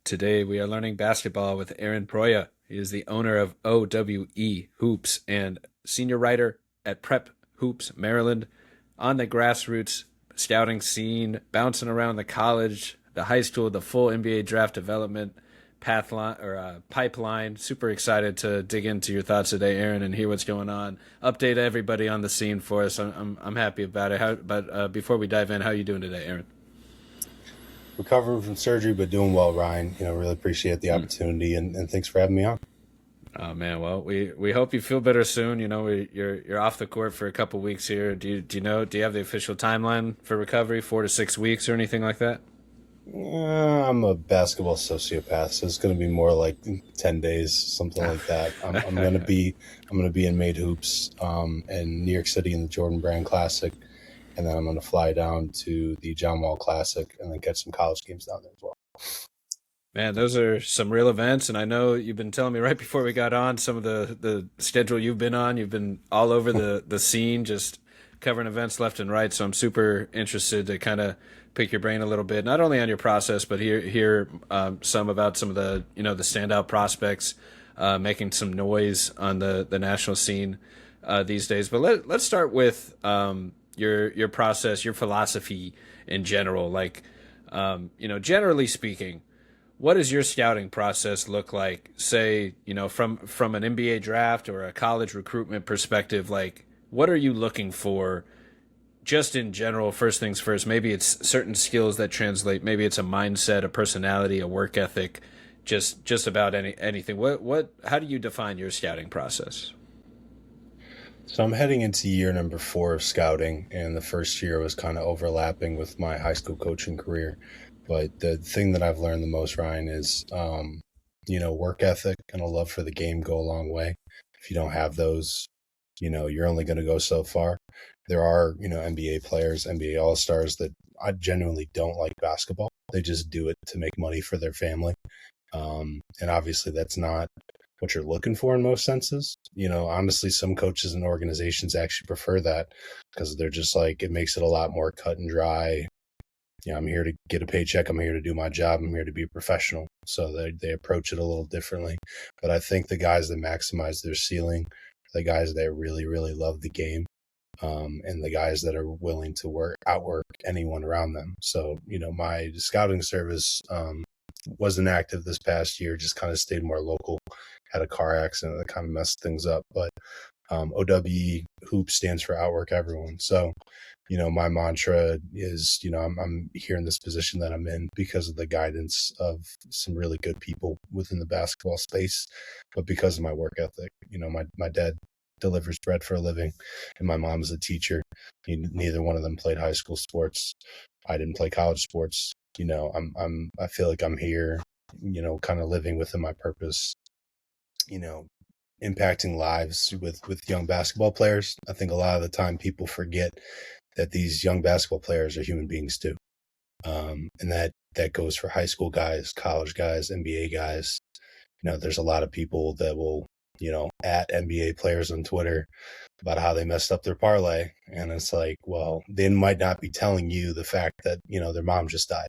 Today we are learning basketball with Aaron Proia. He is the owner of OWE Hoops and senior writer at Prep Hoops, Maryland, on the grassroots scouting scene, bouncing around the college, the high school, the full NBA draft development pipeline. Super excited to dig into your thoughts today, Aaron, and hear what's going on. Update everybody on the scene for us. I'm happy about it. But before we dive in, how are you doing today, Aaron? Recovering from surgery, but doing well, Ryan. Really appreciate the opportunity, and thanks for having me on. Oh man, well we hope you feel better soon. You're off the court for a couple weeks here. Do you have the official timeline for recovery, 4 to 6 weeks or anything like that? I'm a basketball sociopath, so it's going to be more like 10 days, something like that. I'm going to be in Made Hoops in New York City in the Jordan Brand Classic, and then I'm going to fly down to the John Wall Classic and then catch some college games down there as well. Man, those are some real events, and I know you've been telling me right before we got on some of the schedule you've been on. You've been all over the scene, just covering events left and right. So I'm super interested to kind of pick your brain a little bit, not only on your process, but hear some about some of the the standout prospects making some noise on the national scene these days. But let's start with your process, your philosophy in general. Like generally speaking, what does your scouting process look like? Say, from an NBA draft or a college recruitment perspective, like what are you looking for? Just in general, first things first, maybe it's certain skills that translate. Maybe it's a mindset, a personality, a work ethic, just about anything. How do you define your scouting process? So I'm heading into year number 4 of scouting, and the first year was kind of overlapping with my high school coaching career. But the thing that I've learned the most, Ryan, is, work ethic and a love for the game go a long way. If you don't have those, you're only going to go so far. There are, NBA players, NBA All-Stars that I genuinely don't like basketball. They just do it to make money for their family. And obviously that's not what you're looking for in most senses. Honestly, some coaches and organizations actually prefer that because they're just like, it makes it a lot more cut and dry. I'm here to get a paycheck. I'm here to do my job. I'm here to be a professional. So they approach it a little differently. But I think the guys that maximize their ceiling, the guys that really, really love the game, and the guys that are willing to outwork anyone around them. So, my scouting service wasn't active this past year, just kind of stayed more local, had a car accident that kind of messed things up. But OWE Hoop stands for Outwork Everyone. So, my mantra is, I'm here in this position that I'm in because of the guidance of some really good people within the basketball space, but because of my work ethic. My dad delivers bread for a living, and my mom's a teacher. Neither one of them played high school sports. I didn't play college sports. I feel like I'm here, kind of living within my purpose, impacting lives with young basketball players. I think a lot of the time people forget that these young basketball players are human beings too. And that goes for high school guys, college guys, NBA guys. There's a lot of people that will, at NBA players on Twitter about how they messed up their parlay. And it's like, well, they might not be telling you the fact that, their mom just died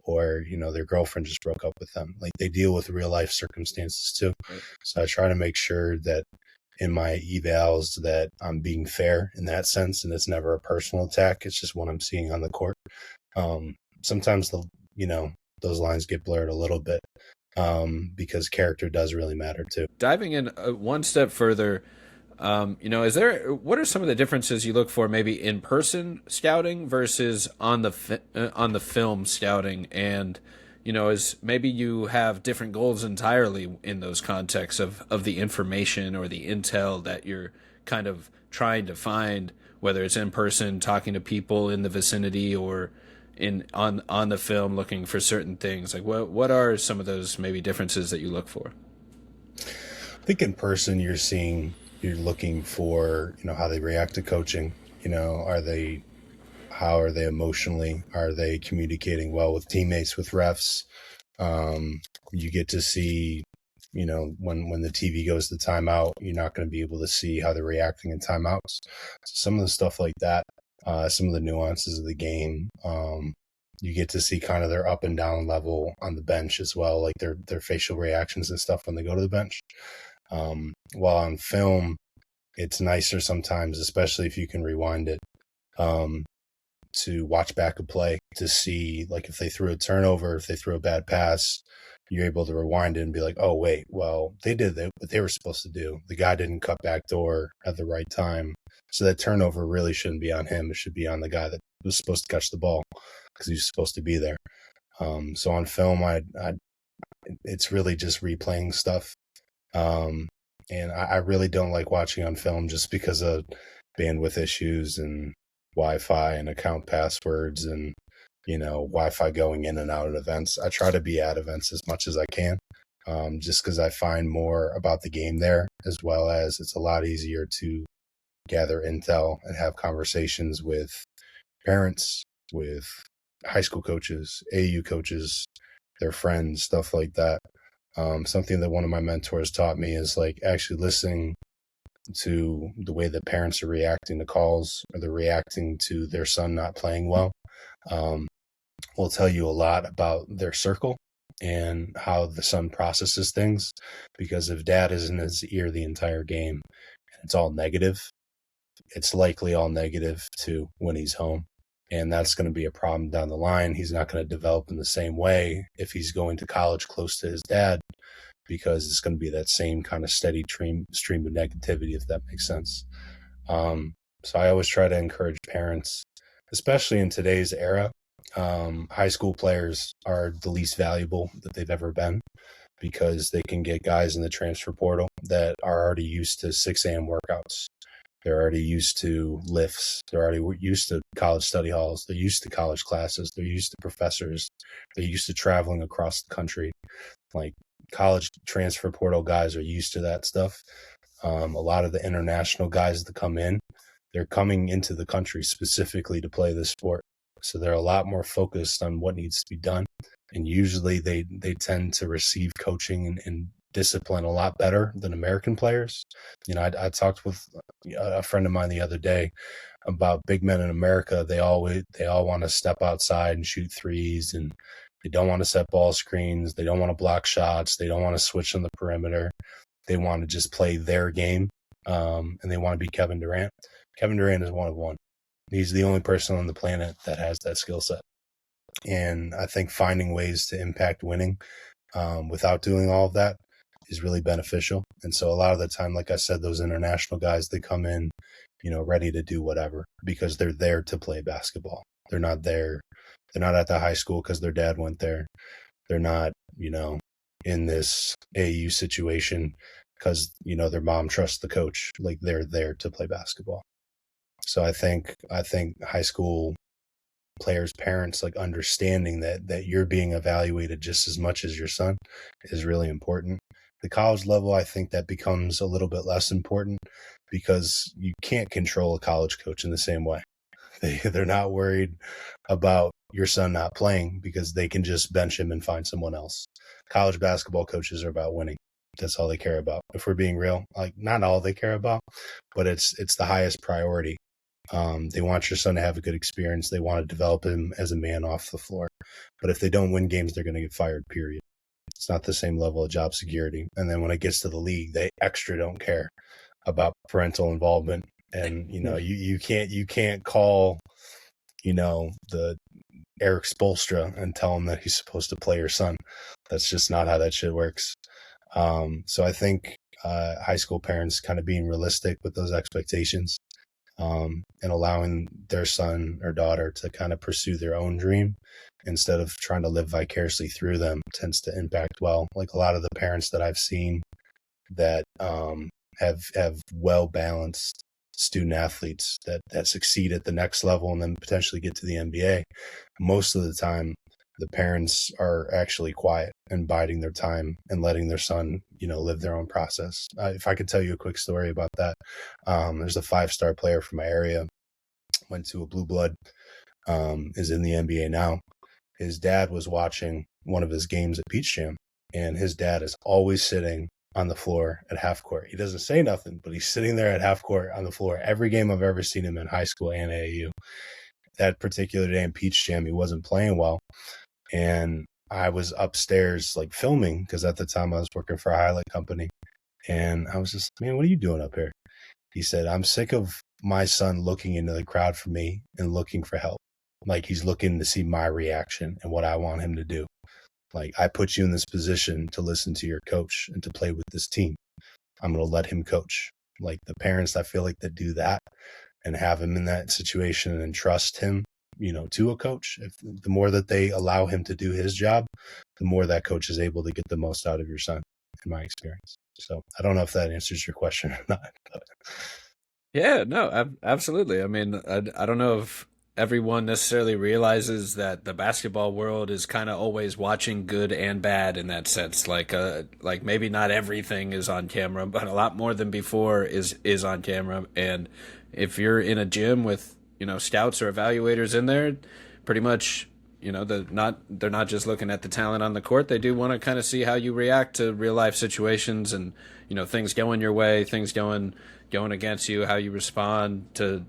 or, their girlfriend just broke up with them. Like, they deal with real life circumstances too. So I try to make sure that in my evals that I'm being fair in that sense. And it's never a personal attack. It's just what I'm seeing on the court. Sometimes those lines get blurred a little bit. Because character does really matter too. Diving in one step further, what are some of the differences you look for maybe in person scouting versus on the film scouting? And, is maybe you have different goals entirely in those contexts of the information or the intel that you're kind of trying to find, whether it's in person, talking to people in the vicinity, or on the film looking for certain things. Like what are some of those maybe differences that you look for? I think in person you're looking for, how they react to coaching. How are they emotionally? Are they communicating well with teammates, with refs? You get to see, when the TV goes to timeout, you're not going to be able to see how they're reacting in timeouts. So some of the stuff like that, some of the nuances of the game, You get to see kind of their up and down level on the bench as well, like their facial reactions and stuff when they go to the bench. While on film, it's nicer sometimes, especially if you can rewind it, to watch back a play to see, like, if they threw a turnover, if they threw a bad pass, you're able to rewind it and be like, oh, wait, well, they did what they were supposed to do. The guy didn't cut back door at the right time. So that turnover really shouldn't be on him. It should be on the guy that was supposed to catch the ball because he was supposed to be there. So on film, it's really just replaying stuff. And I really don't like watching on film just because of bandwidth issues and Wi-Fi and account passwords and, Wi-Fi going in and out at events. I try to be at events as much as I can, just because I find more about the game there, as well as it's a lot easier to gather intel and have conversations with parents, with high school coaches, AU coaches, their friends, stuff like that. Something that one of my mentors taught me is like actually listening to the way that parents are reacting to calls or they're reacting to their son not playing well, will tell you a lot about their circle and how the son processes things. Because if dad is in his ear the entire game and it's all negative, it's likely all negative too when he's home. And that's going to be a problem down the line. He's not going to develop in the same way if he's going to college close to his dad, because it's going to be that same kind of steady stream of negativity, if that makes sense. So I always try to encourage parents, especially in today's era. High school players are the least valuable that they've ever been, because they can get guys in the transfer portal that are already used to 6 a.m. workouts. They're already used to lifts. They're already used to college study halls. They're used to college classes. They're used to professors. They're used to traveling across the country. Like, college transfer portal guys are used to that stuff. A lot of the international guys that come in, they're coming into the country specifically to play this sport. So they're a lot more focused on what needs to be done. And usually they tend to receive coaching and discipline a lot better than American players. I talked with a friend of mine the other day about big men in America. They all want to step outside and shoot threes, and they don't want to set ball screens. They don't want to block shots. They don't want to switch on the perimeter. They want to just play their game, and they want to be Kevin Durant. Kevin Durant is one of one. He's the only person on the planet that has that skill set. And I think finding ways to impact winning without doing all of that is really beneficial. And so a lot of the time, like I said, those international guys, they come in, ready to do whatever, because they're there to play basketball. They're not at the high school because their dad went there. They're not, in this AU situation because, their mom trusts the coach. Like, they're there to play basketball. So I think high school players' parents, like, understanding that you're being evaluated just as much as your son is really important. The college level, I think that becomes a little bit less important, because you can't control a college coach in the same way. They're not worried about your son not playing because they can just bench him and find someone else. College basketball coaches are about winning. That's all they care about. If we're being real, like, not all they care about, but it's the highest priority. They want your son to have a good experience. They want to develop him as a man off the floor. But if they don't win games, they're going to get fired, period. It's not the same level of job security. And then when it gets to the league, they extra don't care about parental involvement. And, you can't call, the Eric Spoelstra and tell him that he's supposed to play your son. That's just not how that shit works. So I think high school parents kind of being realistic with those expectations, and allowing their son or daughter to kind of pursue their own dream instead of trying to live vicariously through them tends to impact well. Like, a lot of the parents that I've seen that have well-balanced student athletes that succeed at the next level and then potentially get to the NBA, most of the time the parents are actually quiet and biding their time and letting their son, live their own process. If I could tell you a quick story about that, there's a 5-star player from my area, went to a blue blood, is in the NBA now. His dad was watching one of his games at Peach Jam, and his dad is always sitting on the floor at half court. He doesn't say nothing, but he's sitting there at half court on the floor every game I've ever seen him in high school and AAU. that particular day in Peach Jam, he wasn't playing well. And I was upstairs like filming because at the time I was working for a highlight company. And I was just, man, what are you doing up here? He said, I'm sick of my son looking into the crowd for me and looking for help. Like he's looking to see my reaction and what I want him to do. Like I put you in this position to listen to your coach and to play with this team. I'm going to let him coach. Like the parents, I feel like that do that and have him in that situation and trust him, to a coach. The more that they allow him to do his job, the more that coach is able to get the most out of your son, in my experience. So I don't know if that answers your question or not. But. Yeah, no, absolutely. I mean, I don't know if everyone necessarily realizes that the basketball world is kind of always watching good and bad in that sense. Like maybe not everything is on camera, but a lot more than before is on camera. And if you're in a gym with, scouts or evaluators in there, pretty much, they're not just looking at the talent on the court. They do want to kind of see how you react to real life situations and, things going your way, things going against you, how you respond to,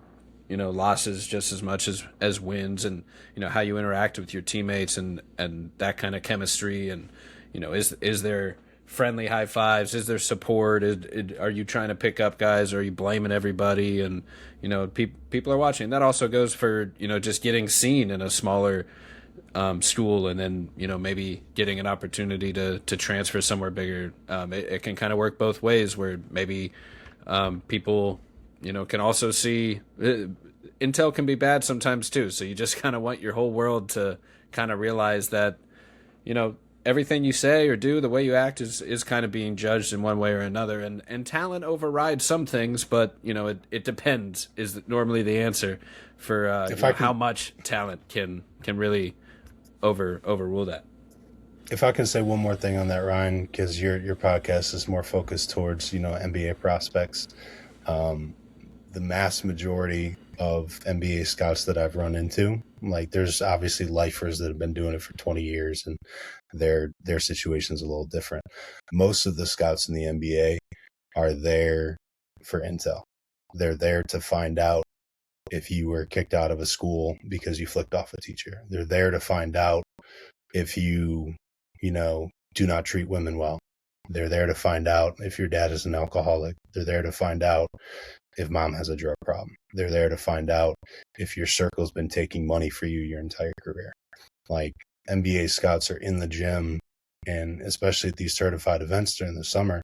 losses just as much as wins, and, how you interact with your teammates and that kind of chemistry. And, is there friendly high fives? Is there support? Are you trying to pick up guys? Or are you blaming everybody? And, people are watching. That also goes for, just getting seen in a smaller school, and then, maybe getting an opportunity to transfer somewhere bigger. It can kind of work both ways, where maybe people, can also see intel can be bad sometimes too. So you just kind of want your whole world to kind of realize that, everything you say or do, the way you act is kind of being judged in one way or another. And talent overrides some things, but, it depends is normally the answer for how much talent can really overrule that. If I can say one more thing on that, Ryan, because your podcast is more focused towards, NBA prospects. The mass majority of NBA scouts that I've run into, like there's obviously lifers that have been doing it for 20 years and their situation's a little different. Most of the scouts in the NBA are there for intel. They're there to find out if you were kicked out of a school because you flicked off a teacher. They're there to find out if you, do not treat women well. They're there to find out if your dad is an alcoholic. They're there to find out if mom has a drug problem. They're there to find out if your circle's been taking money for you your entire career. Like NBA scouts are in the gym, and especially at these certified events during the summer,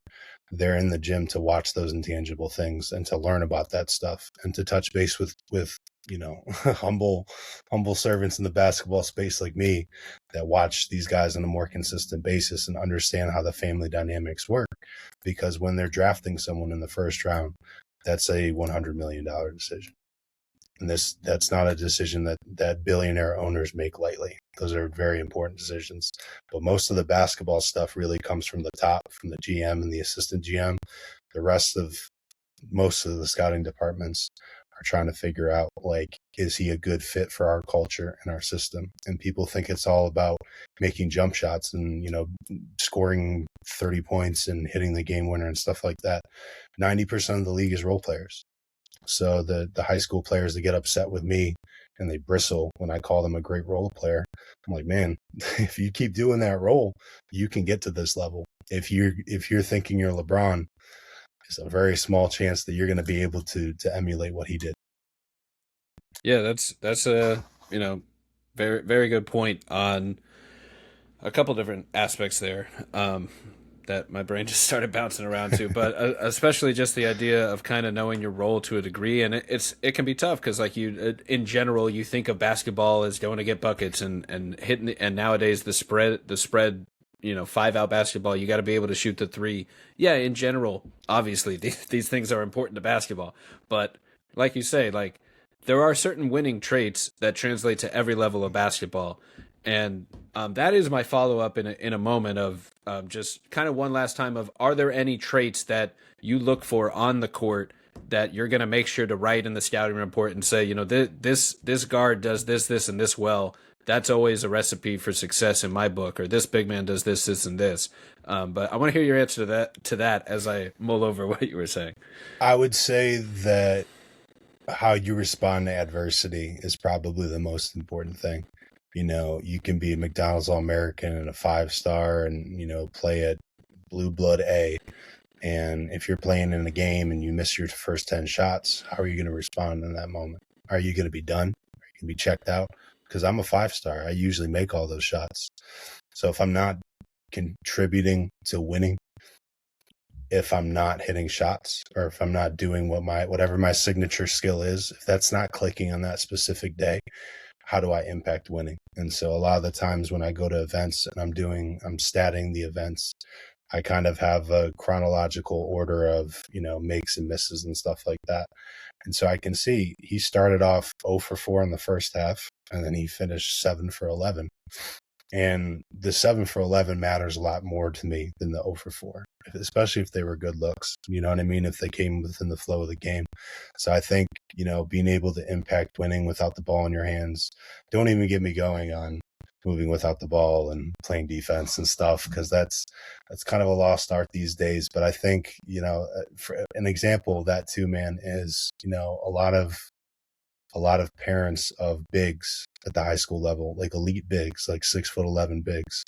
they're in the gym to watch those intangible things and to learn about that stuff and to touch base with humble servants in the basketball space like me that watch these guys on a more consistent basis and understand how the family dynamics work. Because when they're drafting someone in the first round, that's a $100 million decision. And that's not a decision that billionaire owners make lightly. Those are very important decisions. But most of the basketball stuff really comes from the top, from the GM and the assistant GM. Most of the scouting departments are trying to figure out, like, is he a good fit for our culture and our system? And people think it's all about making jump shots and, scoring 30 points and hitting the game winner and stuff like that. 90% of the league is role players. So the high school players that get upset with me and they bristle when I call them a great role player, I'm like, man, if you keep doing that role, you can get to this level. If you're thinking you're LeBron, there's a very small chance that you're going to be able to emulate what he did. Yeah, that's a very very good point on a couple different aspects there. That my brain just started bouncing around to, but especially just the idea of kind of knowing your role to a degree, and it can be tough because like in general you think of basketball as going to get buckets and hitting, and nowadays the spread 5-out basketball, you got to be able to shoot the three. Yeah, in general, obviously these things are important to basketball, but like you say, like there are certain winning traits that translate to every level of basketball. And that is my follow-up in a moment of just kind of one last time of, are there any traits that you look for on the court that you're going to make sure to write in the scouting report and say, this guard does this, and this well. That's always a recipe for success in my book, or this big man does this, and this. But I want to hear your answer to that as I mull over what you were saying. I would say that how you respond to adversity is probably the most important thing. You know, you can be a McDonald's All-American and a 5-star and, you know, play at Blue Blood A. And if you're playing in a game and you miss your first 10 shots, how are you going to respond in that moment? Are you going to be done? Are you going to be checked out? Because I'm a 5-star. I usually make all those shots. So if I'm not contributing to winning, if I'm not hitting shots, or if I'm not doing whatever my signature skill is, if that's not clicking on that specific day, how do I impact winning? And so a lot of the times when I go to events and I'm statting the events, I kind of have a chronological order of, you know, makes and misses and stuff like that. And so I can see he started off 0 for 4 in the first half, and then he finished 7 for 11. And the 7 for 11 matters a lot more to me than the 0 for 4, especially if they were good looks. You know what I mean? If they came within the flow of the game. So I think, you know, being able to impact winning without the ball in your hands, don't even get me going on moving without the ball and playing defense and stuff, because that's kind of a lost art these days. But I think, you know, for an example of that too, man, is, you know, a lot of parents of bigs at the high school level, like elite bigs, like 6'11" bigs,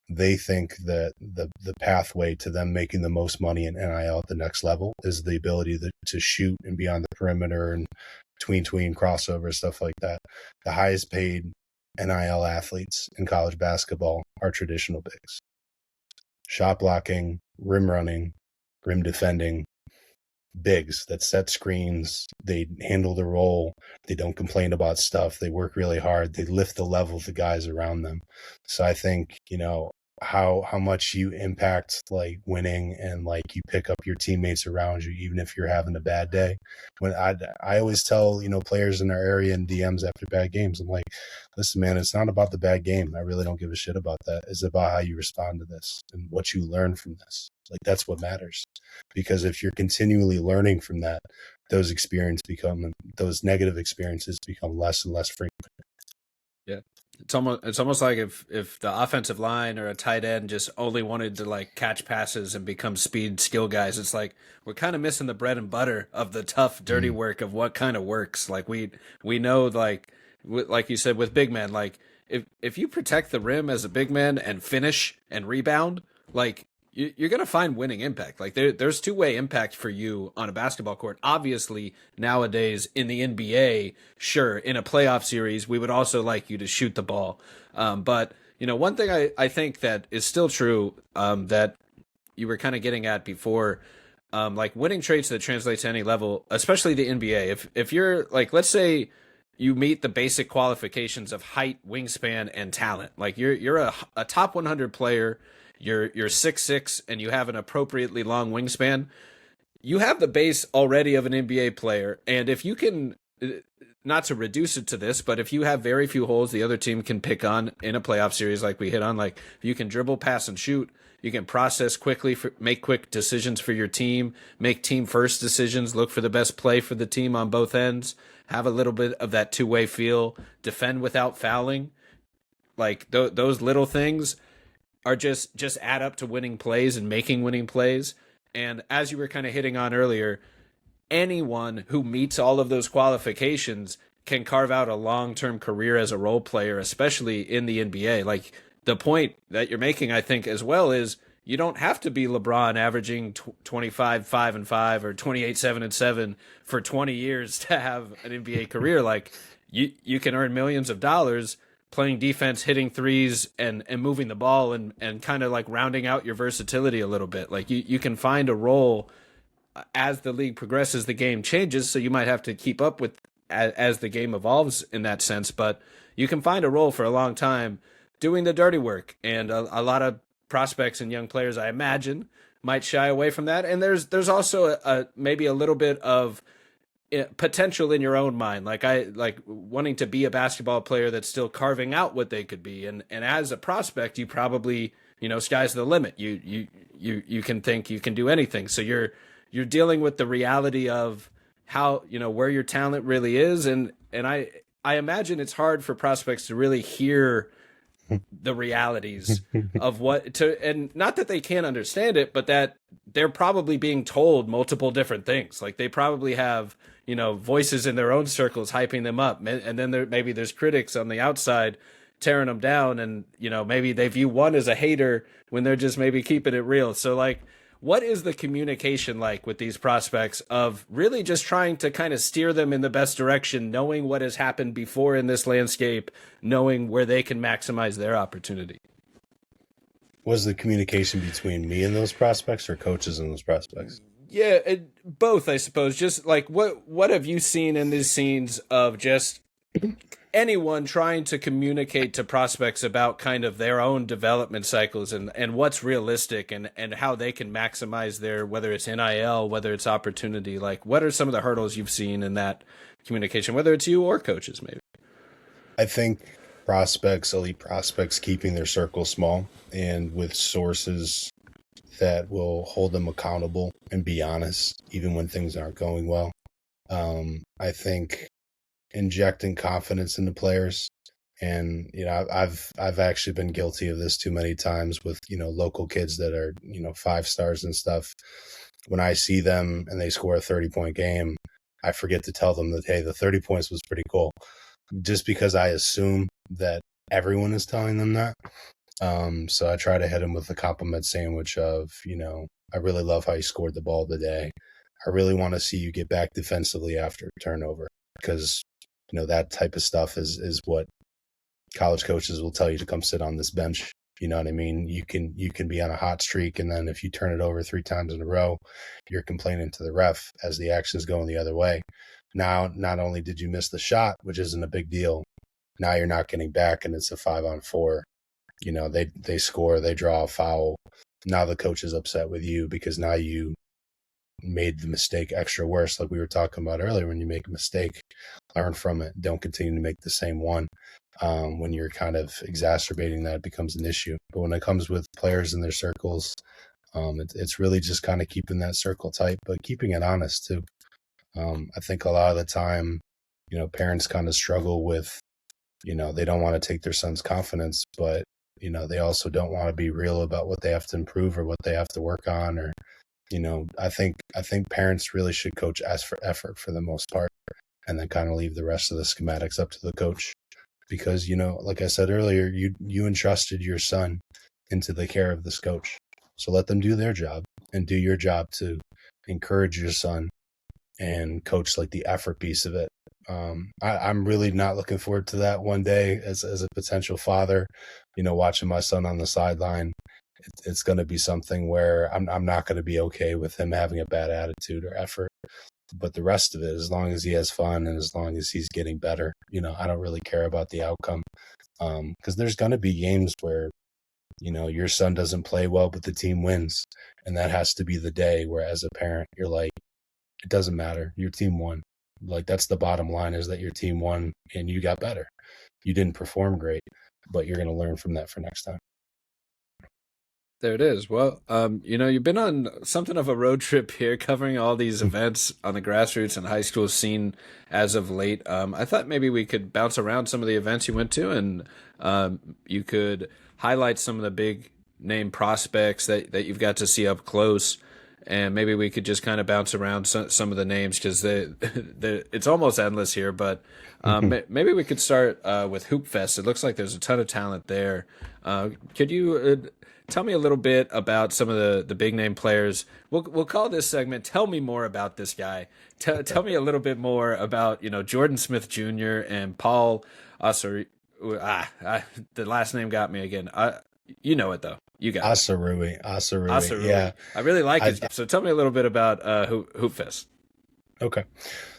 they think that the pathway to them making the most money in NIL at the next level is the ability to shoot and be on the perimeter and tween crossover, stuff like that. The highest paid NIL athletes in college basketball are traditional bigs. Shot blocking, rim running, rim defending, bigs that set screens. They handle the role. They don't complain about stuff. They work really hard. They lift the level of the guys around them. So I think, you know, how much you impact like winning and like you pick up your teammates around you, even if you're having a bad day. When I always tell, you know, players in our area and DMs after bad games, I'm like, listen, man, it's not about the bad game. I really don't give a shit about that. It's about how you respond to this and what you learn from this. Like, that's what matters. Because if you're continually learning from that, those negative experiences become less and less frequent. Yeah. It's almost like if the offensive line or a tight end just only wanted to like catch passes and become speed skill guys. It's like we're kind of missing the bread and butter of the tough, dirty work of what kind of works. Like we know, like you said with big men, like if you protect the rim as a big man and finish and rebound, like you're going to find winning impact. Like there's two-way impact for you on a basketball court. Obviously, nowadays in the NBA, sure, in a playoff series, we would also like you to shoot the ball. But, you know, one thing I think that is still true that you were kind of getting at before, like winning traits that translate to any level, especially the NBA. If you're like, let's say you meet the basic qualifications of height, wingspan, and talent. Like you're a top 100 player, you're 6'6", and you have an appropriately long wingspan, you have the base already of an NBA player. And if you can, not to reduce it to this, but if you have very few holes the other team can pick on in a playoff series like we hit on, like if you can dribble, pass, and shoot, you can process quickly, make quick decisions for your team, make team first decisions, look for the best play for the team on both ends, have a little bit of that two-way feel, defend without fouling. Like those little things are just add up to winning plays and making winning plays. And as you were kind of hitting on earlier, anyone who meets all of those qualifications can carve out a long-term career as a role player, especially in the NBA. Like the point that you're making, I think, as well, is you don't have to be LeBron averaging 25, 5 and 5 or 28, 7 and 7 for 20 years to have an NBA career. Like you can earn millions of dollars playing defense, hitting threes, and moving the ball, and kind of like rounding out your versatility a little bit. Like you can find a role as the league progresses, the game changes, so you might have to keep up with as the game evolves in that sense. But you can find a role for a long time doing the dirty work, and a lot of prospects and young players, I imagine, might shy away from that. And there's also maybe a little bit of potential in your own mind, like wanting to be a basketball player that's still carving out what they could be. And as a prospect, you probably, you know, sky's the limit. You can think you can do anything. So you're dealing with the reality of how, you know, where your talent really is. And I imagine it's hard for prospects to really hear the realities of and not that they can't understand it, but that they're probably being told multiple different things. Like they probably have, voices in their own circles hyping them up, and then maybe there's critics on the outside tearing them down, and maybe they view one as a hater when they're just maybe keeping it real. So like, what is the communication like with these prospects of really just trying to kind of steer them in the best direction, knowing what has happened before in this landscape, knowing where they can maximize their opportunity? Was the communication between me and those prospects, or coaches and those prospects? Yeah, both, I suppose. Just like, what have you seen in these scenes of just anyone trying to communicate to prospects about kind of their own development cycles and what's realistic and how they can maximize their, whether it's NIL, whether it's opportunity? Like, what are some of the hurdles you've seen in that communication, whether it's you or coaches maybe? I think elite prospects, keeping their circle small and with sources that will hold them accountable and be honest, even when things aren't going well. I think injecting confidence into players, and I've actually been guilty of this too many times with local kids that are 5-stars and stuff. When I see them and they score a 30-point game, I forget to tell them that, hey, the 30 points was pretty cool, just because I assume that everyone is telling them that. So I try to hit them with the compliment sandwich of, I really love how you scored the ball today. I really want to see you get back defensively after a turnover, because that type of stuff is what college coaches will tell you to come sit on this bench. You know what I mean? You can be on a hot streak, and then if you turn it over 3 times in a row, you're complaining to the ref as the action's going the other way. Now, not only did you miss the shot, which isn't a big deal, now you're not getting back, and it's a 5-on-4. They score, they draw a foul. Now the coach is upset with you because now you made the mistake extra worse. Like we were talking about earlier, when you make a mistake, learn from it. Don't continue to make the same one. When you're kind of exacerbating that, it becomes an issue. But when it comes with players in their circles, it's really just kind of keeping that circle tight, but keeping it honest too. I think a lot of the time, parents kind of struggle with, they don't want to take their son's confidence, but they also don't want to be real about what they have to improve or what they have to work on. Or, I think parents really should coach ask for effort for the most part, and then kind of leave the rest of the schematics up to the coach. Because, like I said earlier, you entrusted your son into the care of this coach. So let them do their job and do your job to encourage your son and coach like the effort piece of it. I'm really not looking forward to that one day as a potential father, watching my son on the sideline. It's going to be something where I'm not going to be okay with him having a bad attitude or effort. But the rest of it, as long as he has fun and as long as he's getting better, I don't really care about the outcome. Because there's going to be games where, your son doesn't play well, but the team wins. And that has to be the day where, as a parent, you're like, it doesn't matter. Your team won. Like, that's the bottom line, is that your team won and you got better. You didn't perform great, but you're going to learn from that for next time. There it is. Well, you've been on something of a road trip here, covering all these events on the grassroots and high school scene as of late. I thought maybe we could bounce around some of the events you went to, and you could highlight some of the big name prospects that you've got to see up close. And maybe we could just kind of bounce around some of the names, because it's almost endless here. But maybe we could start with Hoop Fest. It looks like there's a ton of talent there. Could you tell me a little bit about some of the big name players? We'll call this segment "Tell Me More About This Guy." Tell me a little bit more about Jordan Smith Jr. and Paul Osaruyi. The last name got me again. You know it though. You got Osaruyi. Yeah, I really like it. So tell me a little bit about Hoop Fest. Okay.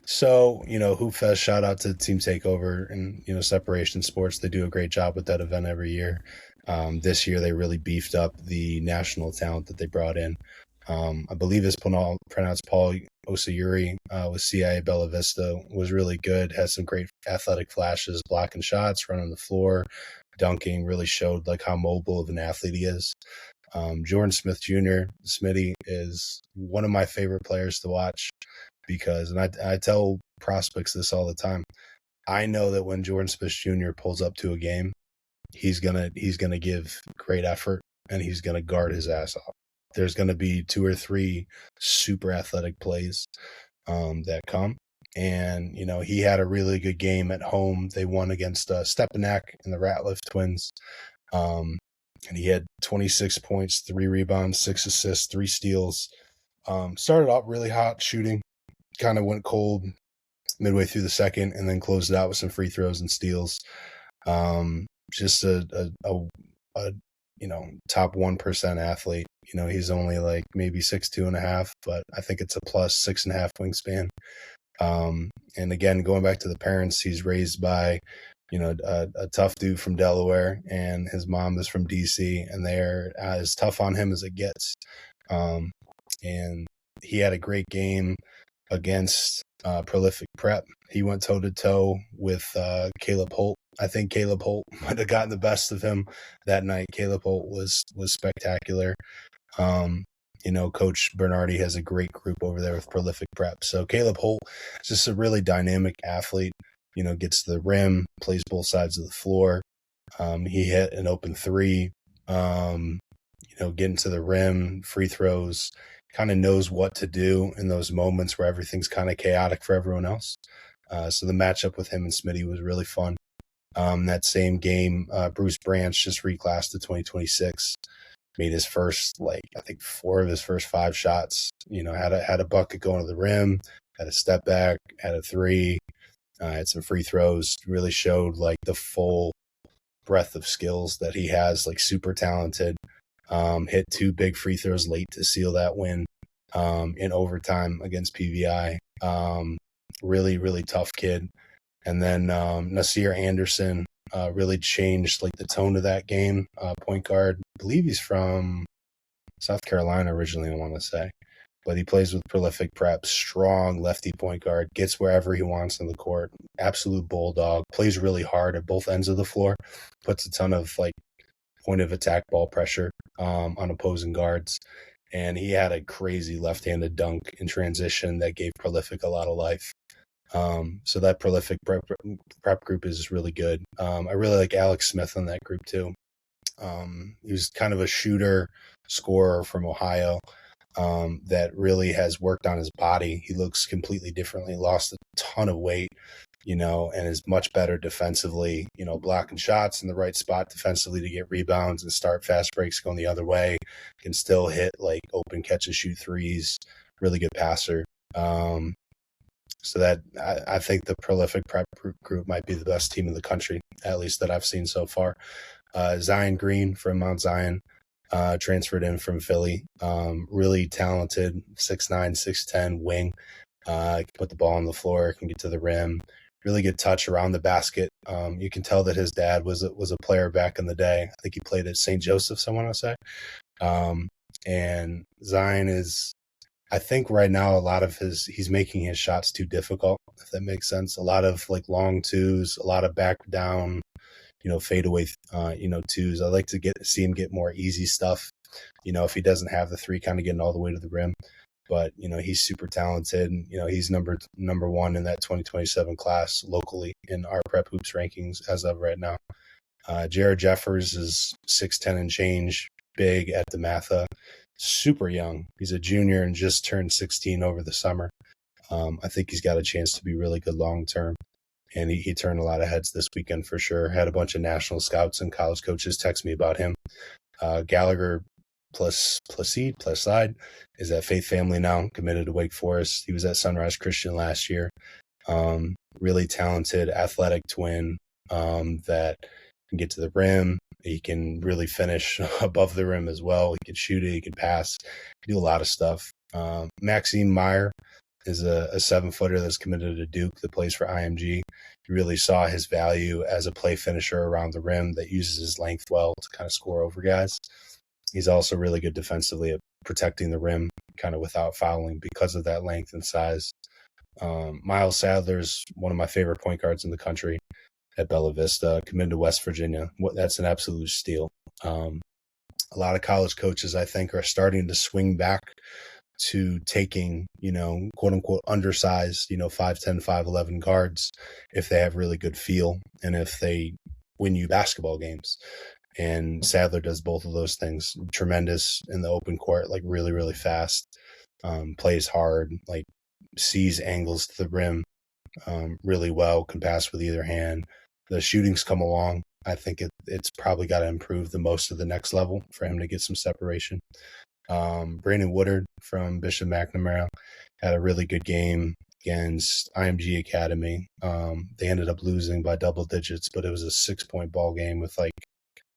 So, Hoop Fest, shout out to Team Takeover and, Separation Sports. They do a great job with that event every year. This year, they really beefed up the national talent that they brought in. I believe it's pronounced Paul Osaruyi with CIA Bella Vista, was really good, had some great athletic flashes, blocking shots, running the floor, dunking, really showed like how mobile of an athlete he is. Jordan Smith Jr., Smitty, is one of my favorite players to watch, because, and I tell prospects this all the time, I know that when Jordan Smith Jr. pulls up to a game, he's gonna give great effort, and he's gonna guard his ass off. There's gonna be 2 or 3 super athletic plays that come, And, he had a really good game at home. They won against Stepanak and the Ratliff twins. And he had 26 points, 3 rebounds, 6 assists, 3 steals. Started out really hot shooting, kind of went cold midway through the second, and then closed it out with some free throws and steals. Just a top 1% athlete. He's only like maybe 6'2.5", but I think it's a plus 6.5 wingspan. And again, going back to the parents, he's raised by, a tough dude from Delaware, and his mom is from DC, and they're as tough on him as it gets. And he had a great game against Prolific Prep. He went toe to toe with Caleb Holt. I think Caleb Holt might have gotten the best of him that night. Caleb Holt was spectacular. Coach Bernardi has a great group over there with Prolific Prep. So Caleb Holt is just a really dynamic athlete, gets to the rim, plays both sides of the floor. He hit an open 3, getting to the rim, free throws, kind of knows what to do in those moments where everything's kind of chaotic for everyone else. So the matchup with him and Smitty was really fun. That same game, Bruce Branch just reclassed to 2026. Made his first, I think 4 of his first 5 shots. Had a bucket going to the rim, had a step back, had a 3, had some free throws. Really showed the full breadth of skills that he has. Super talented. Hit 2 big free throws late to seal that win in overtime against PVI. Really, really tough kid. And then Nasir Anderson really changed the tone of that game. Point guard, I believe he's from South Carolina originally, I want to say. But he plays with Prolific Prep, strong lefty point guard, gets wherever he wants on the court, absolute bulldog, plays really hard at both ends of the floor, puts a ton of point of attack ball pressure on opposing guards. And he had a crazy left-handed dunk in transition that gave Prolific a lot of life. So that Prolific prep group is really good. I really like Alex Smith on that group too. He was kind of a shooter scorer from Ohio that really has worked on his body. He looks completely differently, lost a ton of weight, and is much better defensively, blocking shots in the right spot defensively to get rebounds and start fast breaks going the other way. Can still hit open catch and shoot threes. Really good passer. So that I think the Prolific Prep group might be the best team in the country, at least that I've seen so far. Zion Green from Mount Zion transferred in from Philly. Really talented, 6'9", 6'10", wing. Can put the ball on the floor, can get to the rim. Really good touch around the basket. You can tell that his dad was a player back in the day. I think he played at St. Joseph's, I want to say. And Zion is, I think right now a lot of he's making his shots too difficult, if that makes sense. A lot of long twos, a lot of back down, fadeaway, twos. I like to see him get more easy stuff. If he doesn't have the 3, kind of getting all the way to the rim. But he's super talented. He's number 1 in that 2027 class locally in our prep hoops rankings as of right now. Jared Jeffers is 6'10" and change, big at DeMatha. Super young. He's a junior and just turned 16 over the summer. I think he's got a chance to be really good long term. And he turned a lot of heads this weekend for sure. Had a bunch of national scouts and college coaches text me about him. Gallagher Placide is at Faith Family now, committed to Wake Forest. He was at Sunrise Christian last year. Really talented, athletic twin that can get to the rim. He can really finish above the rim as well. He can shoot it. He can pass. He can do a lot of stuff. Maxime Meyer is a 7-footer that's committed to Duke that plays for IMG. He really saw his value as a play finisher around the rim that uses his length well to kind of score over guys. He's also really good defensively at protecting the rim kind of without fouling because of that length and size. Miles Sadler's one of my favorite point guards in the country at Bella Vista, committed to West Virginia. That's an absolute steal. A lot of college coaches, I think, are starting to swing back to taking, quote unquote, undersized, 5'10", 5'11" guards if they have really good feel and if they win you basketball games. And Sadler does both of those things. Tremendous in the open court, really, really fast. Plays hard, sees angles to the rim, really well, can pass with either hand. The shooting's come along. I think it's probably got to improve the most of the next level for him to get some separation. Brandon Woodard from Bishop McNamara had a really good game against IMG Academy. They ended up losing by double digits, but it was a 6-point ball game with I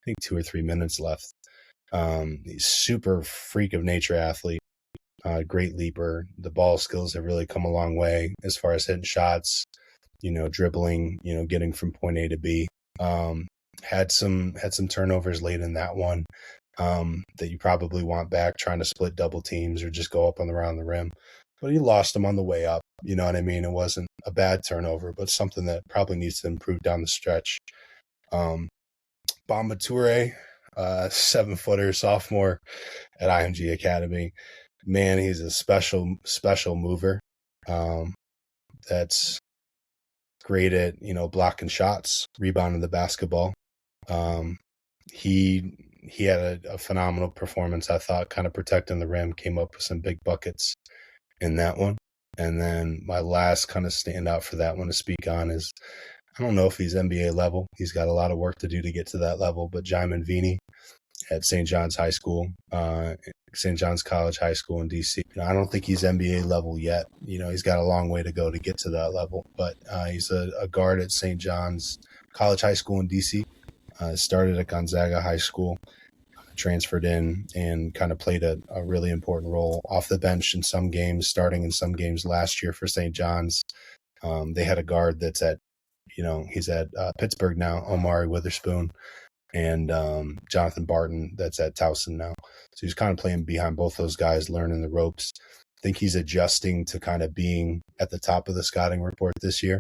think 2 or 3 minutes left. He's super freak of nature athlete, great leaper. The ball skills have really come a long way as far as hitting shots, dribbling, getting from point A to B. Had some turnovers late in that one that you probably want back, trying to split double teams or just go up around the rim. But he lost them on the way up. You know what I mean? It wasn't a bad turnover, but something that probably needs to improve down the stretch. Bamba Toure, 7-footer sophomore at IMG Academy. Man, he's a special mover. That's great at, blocking shots, rebounding the basketball. He had a phenomenal performance, I thought, kind of protecting the rim, came up with some big buckets in that one. And then my last kind of standout for that one to speak on is, I don't know if he's NBA level. He's got a lot of work to do to get to that level, but Jaimin Vini at St. John's High School, St. John's College High School in D.C. I don't think he's NBA level yet. He's got a long way to go to get to that level, but he's a guard at St. John's College High School in D.C. Started at Gonzaga High School, transferred in, and kind of played a really important role off the bench in some games, starting in some games last year for St. John's. They had a guard that's at, he's at Pittsburgh now, Omari Witherspoon, and Jonathan Barton that's at Towson now. So he's kind of playing behind both those guys, learning the ropes. I think he's adjusting to kind of being at the top of the scouting report this year,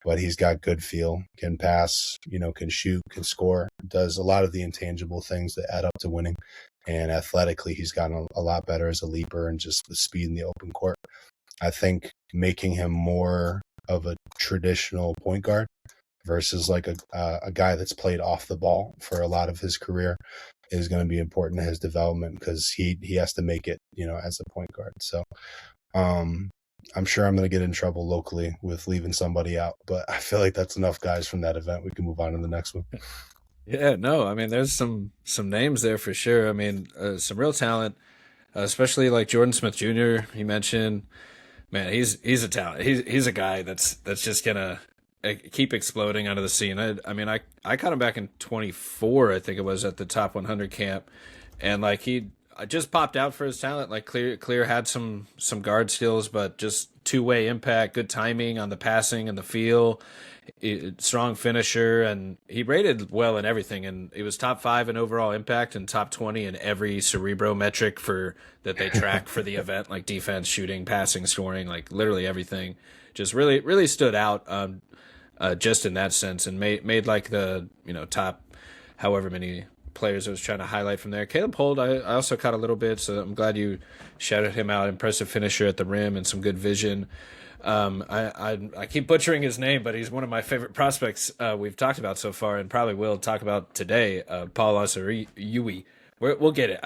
but he's got good feel, can pass, can shoot, can score, does a lot of the intangible things that add up to winning. And athletically, he's gotten a lot better as a leaper and just the speed in the open court. I think making him more of a traditional point guard versus like a guy that's played off the ball for a lot of his career is going to be important to his development, because he has to make it, as a point guard. So I'm sure I'm going to get in trouble locally with leaving somebody out, but I feel like that's enough guys from that event. We can move on to the next one. Yeah, no, I mean, there's some names there for sure. I mean, some real talent, especially like Jordan Smith Jr. You mentioned. Man, he's a talent. He's a guy that's just gonna keep exploding out of the scene. I mean, I caught him back in 24, I think it was, at the top 100 camp, and like he just popped out for his talent. Like clear had some guard skills, but just two-way impact, good timing on the passing and the feel, strong finisher, and he rated well in everything. And he was top 5 in overall impact and top 20 in every Cerebro metric that they track for the event, like defense, shooting, passing, scoring, like literally everything. Just really stood out. Just in that sense, and made like the top however many players I was trying to highlight from there. Caleb Holt, I also caught a little bit, so I'm glad you shouted him out. Impressive finisher at the rim and some good vision. I keep butchering his name, but he's one of my favorite prospects we've talked about so far, and probably will talk about today. Paul Osaruyi. We'll get it.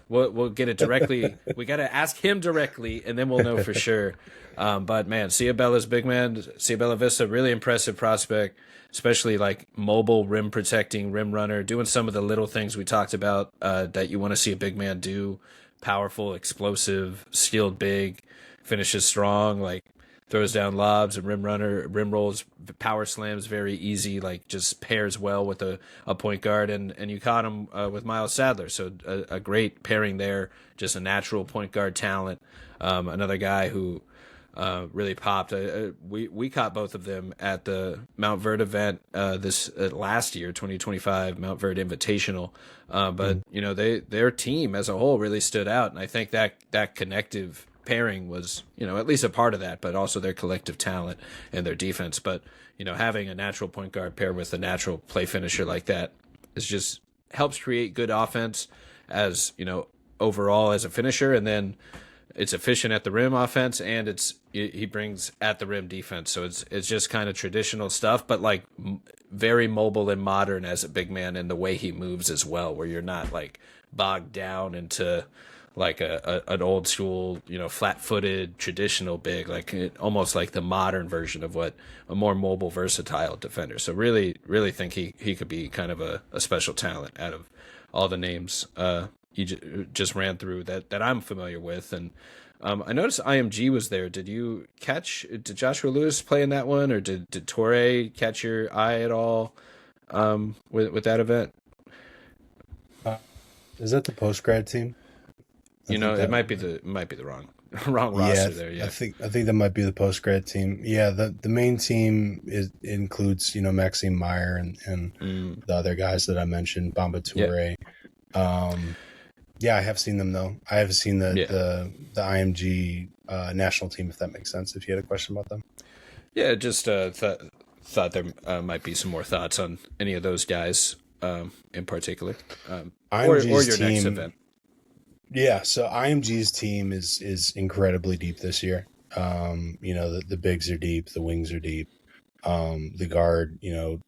We'll get it directly. We gotta ask him directly, and then we'll know for sure. But man, Ciabella's big man, Ciabella Vista, really impressive prospect, especially like mobile rim protecting, rim runner, doing some of the little things we talked about that you want to see a big man do. Powerful, explosive, skilled big, finishes strong, like throws down lobs and rim runner, rim rolls, power slams, very easy, like just pairs well with a point guard. And you caught him with Miles Sadler. So a great pairing there, just a natural point guard talent. Another guy who really popped. We caught both of them at the Montverde event this last year, 2025 Montverde Invitational. But their team as a whole really stood out, and I think that connective pairing was at least a part of that, but also their collective talent and their defense. But having a natural point guard paired with a natural play finisher like that is just helps create good offense as overall as a finisher, and then it's efficient at the rim offense, and he brings at the rim defense. So it's just kind of traditional stuff, but like very mobile and modern as a big man in the way he moves as well, where you're not like bogged down into like an old school, flat-footed traditional big, like almost like the modern version of what a more mobile, versatile defender. So really, really think he could be kind of a special talent out of all the names you just ran through that I'm familiar with. And I noticed IMG was there. Did Joshua Lewis play in that one, or did Torre catch your eye at all with that event? Uh, is that the post grad team? I think It that might be the wrong wrong yeah, roster there. I Yeah. think that might be the post grad team. Yeah, the main team includes Maxime Meyer and Mm, the other guys that I mentioned, Bamba yeah. Toure. Um, yeah, I have seen them though. I have seen Yeah. the IMG national team. If that makes sense. If you had a question about them. Yeah. Just thought there might be some more thoughts on any of those guys in particular, or IMG's your next team, event. yeah. So IMG's team is incredibly deep this year. The bigs are deep, the wings are deep. The guard,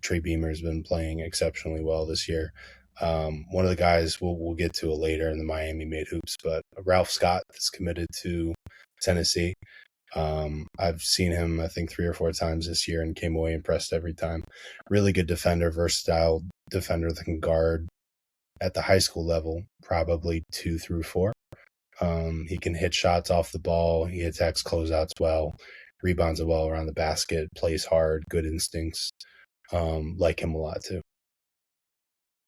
Trey Beamer has been playing exceptionally well this year. One of the guys we'll get to it later in the Miami made hoops, but Ralph Scott is committed to Tennessee. I've seen him, I think, 3 or 4 times this year and came away impressed every time. Really good defender, versatile defender that can guard at the high school level, probably 2 through 4. He can hit shots off the ball. He attacks closeouts well, rebounds it well around the basket, plays hard, good instincts. Like him a lot too.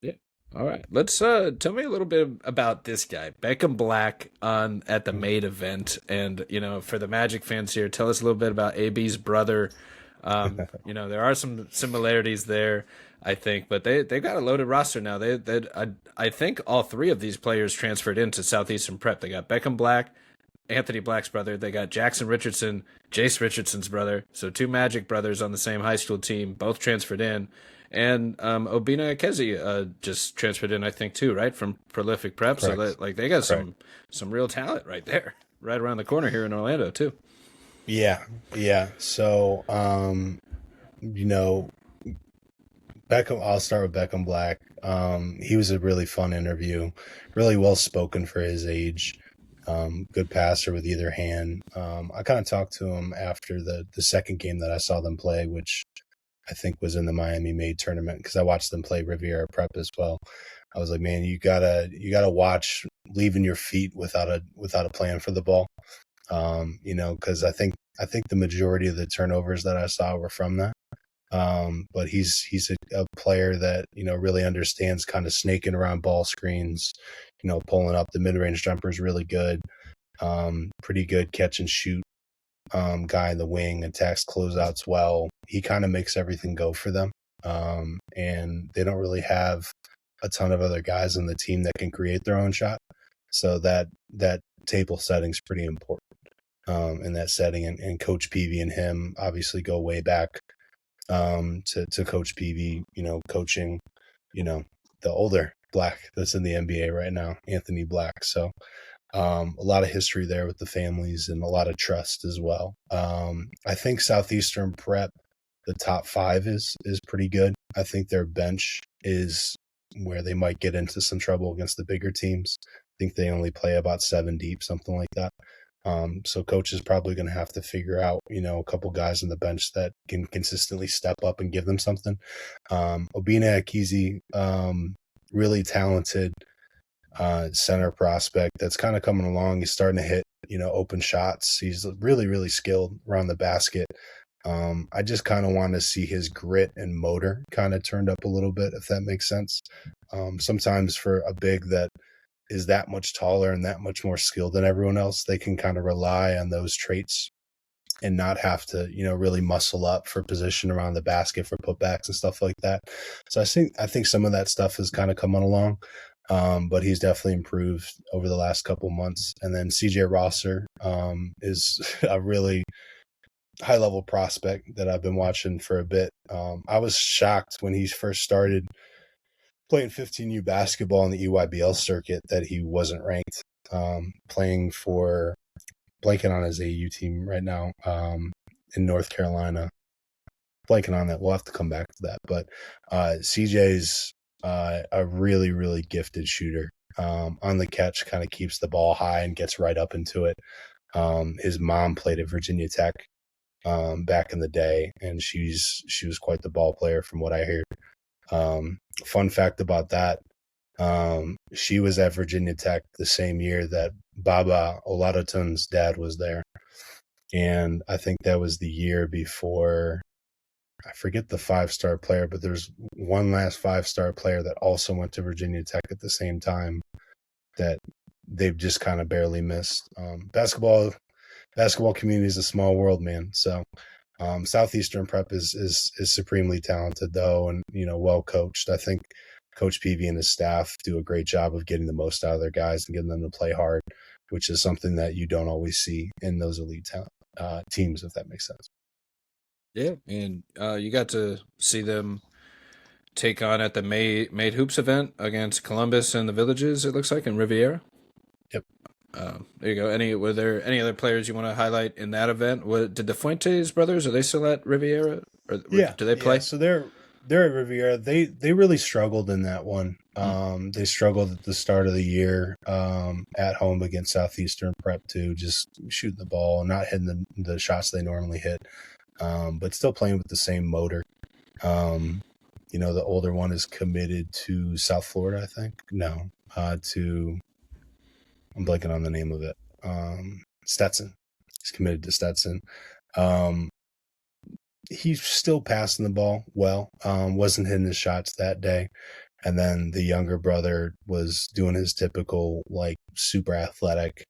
Yeah. All right. Let's tell me a little bit about this guy, Beckham Black, on at the main event, and for the Magic fans here, tell us a little bit about AB's brother. There are some similarities there, I think, but they've got a loaded roster now. I think all three of these players transferred into Southeastern Prep. They got Beckham Black, Anthony Black's brother. They got Jaxon Richardson, Jace Richardson's brother. So two Magic brothers on the same high school team, both transferred in. And Obinna Ekezie just transferred in, I think, too, right, from Prolific Prep. So Correct. they got Correct. some real talent right there, right around the corner here in Orlando too. Yeah. Yeah. So, Beckham, I'll start with Beckham Black. He was a really fun interview, really well spoken for his age. Good passer with either hand. I kind of talked to him after the second game that I saw them play, which I think was in the Miami Made tournament because I watched them play Riviera Prep as well. I was like, man, you gotta watch leaving your feet without a plan for the ball. Because I think the majority of the turnovers that I saw were from that. But he's a player that really understands kind of snaking around ball screens, pulling up the mid range jumper is really good. Pretty good catch and shoot guy in the wing, attacks closeouts well. He kind of makes everything go for them. And they don't really have a ton of other guys on the team that can create their own shot. So that table setting's pretty important in that setting. And Coach Peavy and him obviously go way back to Coach Peavy, coaching, the older Black that's in the NBA right now, Anthony Black. So a lot of history there with the families and a lot of trust as well. I think Southeastern Prep, the top 5 is pretty good. I think their bench is where they might get into some trouble against the bigger teams. I think they only play about 7 deep, something like that. So coach is probably going to have to figure out, a couple guys on the bench that can consistently step up and give them something. Obinna Ekezie, really talented center prospect that's kind of coming along. He's starting to hit, open shots. He's really, really skilled around the basket. I just kind of want to see his grit and motor kind of turned up a little bit, if that makes sense. Sometimes for a big that is that much taller and that much more skilled than everyone else, they can kind of rely on those traits and not have to, really muscle up for position around the basket for putbacks and stuff like that. So I think some of that stuff is kind of coming along. But he's definitely improved over the last couple months. And then CJ Rosser is a really high level prospect that I've been watching for a bit. I was shocked when he first started playing 15U basketball in the EYBL circuit that he wasn't ranked. Playing for blanking on his AU team right now in North Carolina. Blanking on that. We'll have to come back to that. But CJ's a really, really gifted shooter. on the catch, kind of keeps the ball high and gets right up into it. His mom played at Virginia Tech back in the day, and she was quite the ball player from what I hear. Fun fact about that, she was at Virginia Tech the same year that Baba Oladatun's dad was there. And I think that was the year before, I forget the 5-star player, but there's one last 5-star player that also went to Virginia Tech at the same time that they've just kind of barely missed. Basketball community is a small world, man. So Southeastern Prep is supremely talented, though, and well coached. I think Coach Peavy and his staff do a great job of getting the most out of their guys and getting them to play hard, which is something that you don't always see in those elite teams, if that makes sense. Yeah, and you got to see them take on at the Made Hoops event against Columbus and the Villages, it looks like, in Riviera. Yep. There you go. Were there any other players you want to highlight in that event? Did the Fuentes brothers, are they still at Riviera? Or do they play? Yeah, so they're at Riviera. They really struggled in that one. They struggled at the start of the year at home against Southeastern Prep too, just shooting the ball and not hitting the shots they normally hit, but still playing with the same motor. The older one is committed to South Florida, I think. No, I'm blanking on the name of it. Stetson. He's committed to Stetson. He's still passing the ball well. Wasn't hitting his shots that day. And then the younger brother was doing his typical, super athletic,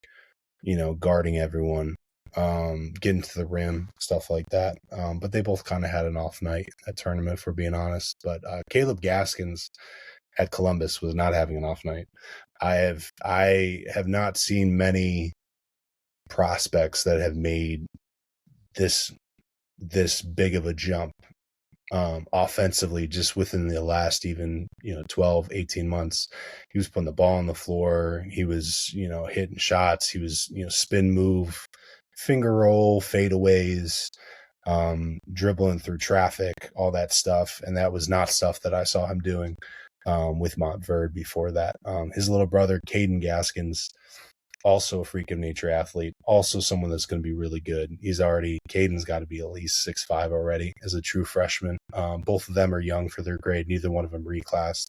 guarding everyone, getting to the rim, stuff like that. But they both kind of had an off night at tournament, if we're being honest. But Caleb Gaskins at Columbus was not having an off night. I have not seen many prospects that have made this big of a jump offensively just within the last even 12 18 months. He was putting the ball on the floor, he was hitting shots, he was spin move, finger roll, fadeaways, dribbling through traffic, all that stuff, and that was not stuff that I saw him doing with Montverde before that. His little brother Qayden Gaskins, also a freak of nature athlete, also someone that's going to be really good. Qayden's got to be at least 6'5" already as a true freshman. Both of them are young for their grade. Neither one of them reclassed.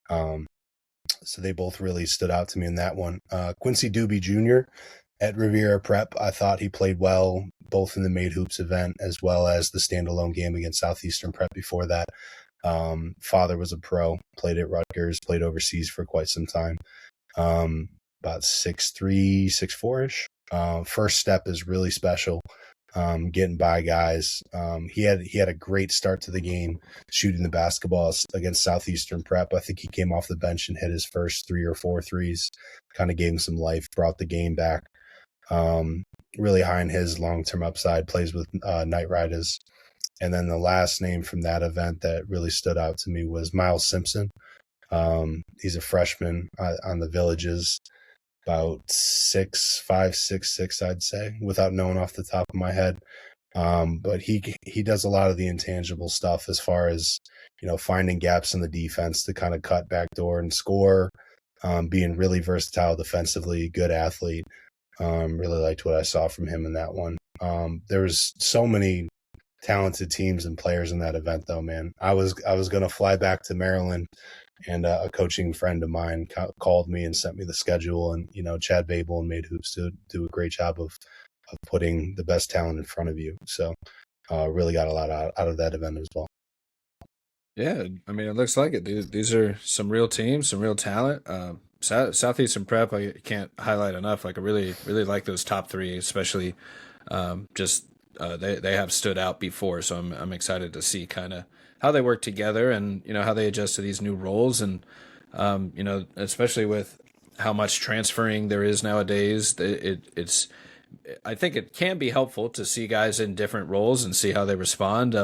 So they both really stood out to me in that one. Quincy Doobie Jr. at Riviera Prep, I thought he played well, both in the Made Hoops event as well as the standalone game against Southeastern Prep before that. Father was a pro, played at Rutgers, played overseas for quite some time. About 6'3", 6'4"-ish. First step is really special. Getting by guys. He had a great start to the game, shooting the basketball against Southeastern Prep. I think he came off the bench and hit his first 3 or 4 threes. Kind of gave him some life, brought the game back. Really high in his long-term upside. Plays with Knight Riders. And then the last name from that event that really stood out to me was Miles Simpson. He's a freshman on the Villages. About 6'5", 6'6", I'd say, without knowing off the top of my head. But he does a lot of the intangible stuff as far as finding gaps in the defense to kind of cut backdoor and score. Being really versatile defensively, good athlete. Really liked what I saw from him in that one. There was so many talented teams and players in that event, though, man. I was gonna fly back to Maryland. And a coaching friend of mine called me and sent me the schedule, and Chad Babel and Made Hoops do a great job of putting the best talent in front of you. So really got a lot out of that event as well. Yeah, I mean, it looks like it. These are some real teams, some real talent. Southeastern Prep, I can't highlight enough. I really like those top three, especially they have stood out before. So I'm excited to see kind of how they work together and how they adjust to these new roles, and especially with how much transferring there is nowadays. I think it can be helpful to see guys in different roles and see how they respond.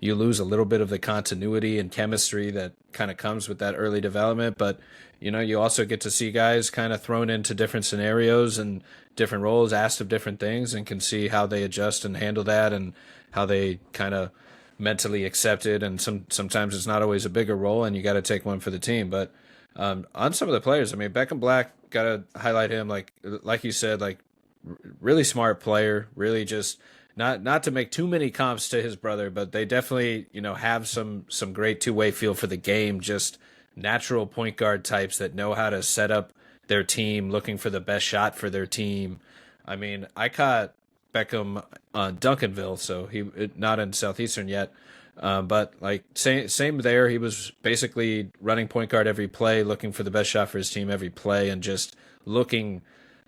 You lose a little bit of the continuity and chemistry that kind of comes with that early development, but you also get to see guys kind of thrown into different scenarios and different roles, asked of different things, and can see how they adjust and handle that, and how they kind of mentally accept it. And sometimes it's not always a bigger role, and you got to take one for the team. But On some of the players, I mean, Beckham Black, gotta highlight him. Like you said, like really smart player. Really just not to make too many comps to his brother, but they definitely have some great two-way feel for the game. Just natural point guard types that know how to set up their team, looking for the best shot for their team. I mean, I caught Beckham on Duncanville, so he not in Southeastern yet. But like same there, he was basically running point guard every play, looking for the best shot for his team every play, and just looking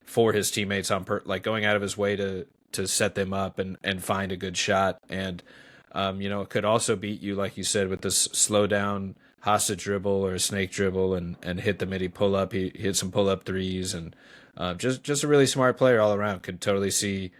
for his teammates like going out of his way to set them up and find a good shot. And it could also beat you, like you said, with this slow down hostage dribble or a snake dribble and hit the midi pull up. He hit some pull up threes and just a really smart player all around. Could totally see,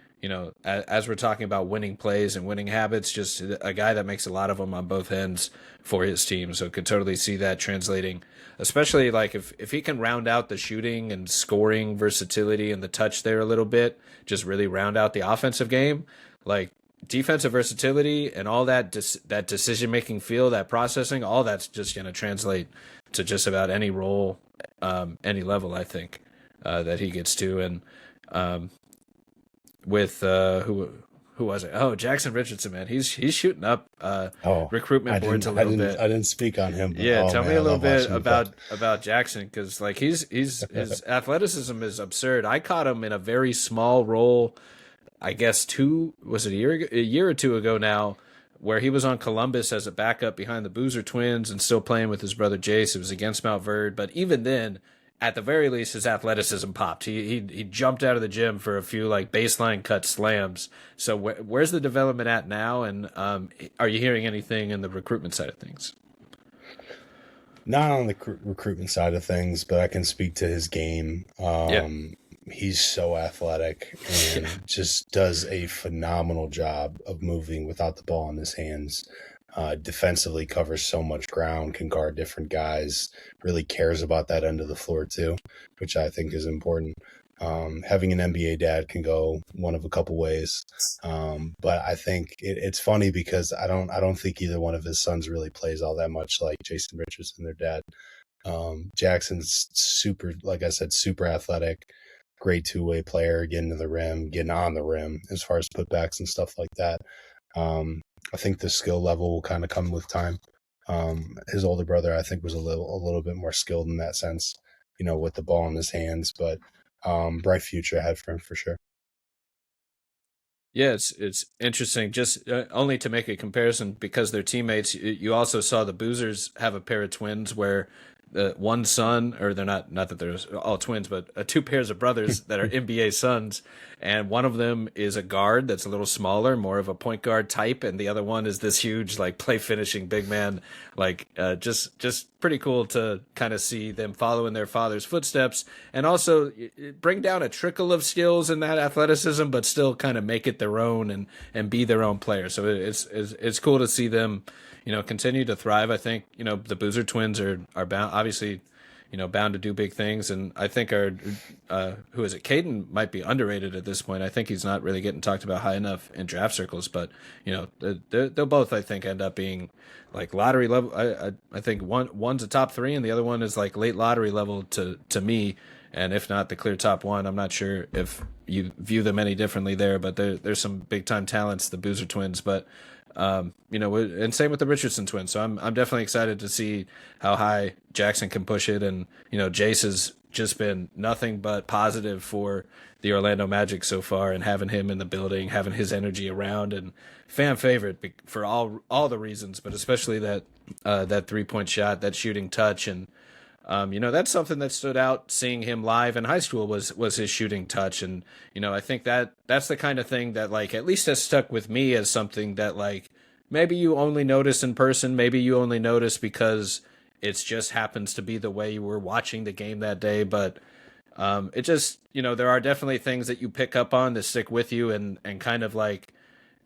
as we're talking about winning plays and winning habits, just a guy that makes a lot of them on both ends for his team. So could totally see that translating, especially like if he can round out the shooting and scoring versatility and the touch there a little bit, just really round out the offensive game, like defensive versatility and all that that decision making feel, that processing, all that's just going to translate to just about any role, any level, I think, that he gets to. And with who was it? Oh, Jaxon Richardson, man, he's shooting up recruitment boards a little bit. I didn't speak on him. Yeah, tell me a little bit about Jaxon, because like he's his athleticism is absurd. I caught him in a very small role, I guess a year or two ago now, where he was on Columbus as a backup behind the Boozer twins and still playing with his brother Jace. It was against Montverde, but even then, at the very least, his athleticism popped. He jumped out of the gym for a few like baseline cut slams. So where's the development at now? And are you hearing anything in the recruitment side of things? Not on the recruitment side of things, but I can speak to his game. He's so athletic and just does a phenomenal job of moving without the ball in his hands. Defensively covers so much ground, can guard different guys, really cares about that end of the floor too, which I think is important. Having an NBA dad can go one of a couple ways. But I think it's funny because I don't think either one of his sons really plays all that much like Jason Richardson, their dad. Jackson's super, like I said, super athletic, great two-way player, getting to the rim, getting on the rim as far as putbacks and stuff like that. I think the skill level will kind of come with time. His older brother, I think, was a little bit more skilled in that sense, with the ball in his hands, but bright future ahead for him for sure. Yeah, it's interesting. Just only to make a comparison, because they're teammates. You also saw the Boozers have a pair of twins where one son, or they're not that they're all twins, but two pairs of brothers that are NBA sons, and one of them is a guard that's a little smaller, more of a point guard type, and the other one is this huge like play finishing big man. Like just pretty cool to kind of see them follow in their father's footsteps, and also bring down a trickle of skills in that athleticism, but still kind of make it their own and be their own player. So it's cool to see them continue to thrive. I think, the Boozer twins are bound, obviously, bound to do big things. And I think who is it? Qayden might be underrated at this point. I think he's not really getting talked about high enough in draft circles, but, they'll both, I think, end up being like lottery level. I think one's a top 3 and the other one is like late lottery level to me. And if not the clear top 1, I'm not sure if you view them any differently there, but there's some big time talents, the Boozer twins, but and same with the Richardson twins. So I'm definitely excited to see how high Jaxon can push it. And, Jace has just been nothing but positive for the Orlando Magic so far, and having him in the building, having his energy around, and fan favorite for all the reasons, but especially that 3-point shot, that shooting touch. And, that's something that stood out seeing him live in high school was his shooting touch. And, I think that's the kind of thing that like at least has stuck with me as something that like maybe you only notice in person, maybe you only notice because it just happens to be the way you were watching the game that day. But it just, there are definitely things that you pick up on that stick with you, and kind of like,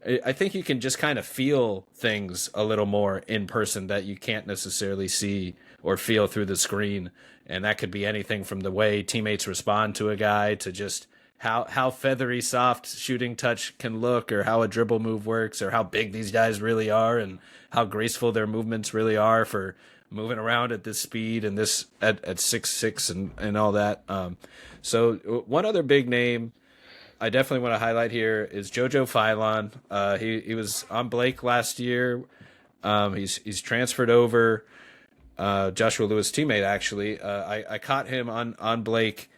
I think you can just kind of feel things a little more in person that you can't necessarily see or feel through the screen. And that could be anything from the way teammates respond to a guy to just how feathery soft shooting touch can look, or how a dribble move works, or how big these guys really are and how graceful their movements really are for moving around at this speed and this at 6'6" and all that. So one other big name I definitely want to highlight here is JoJo Philon. He was on Blake last year. He's transferred over. Joshua Lewis' teammate, actually. I caught him on Blake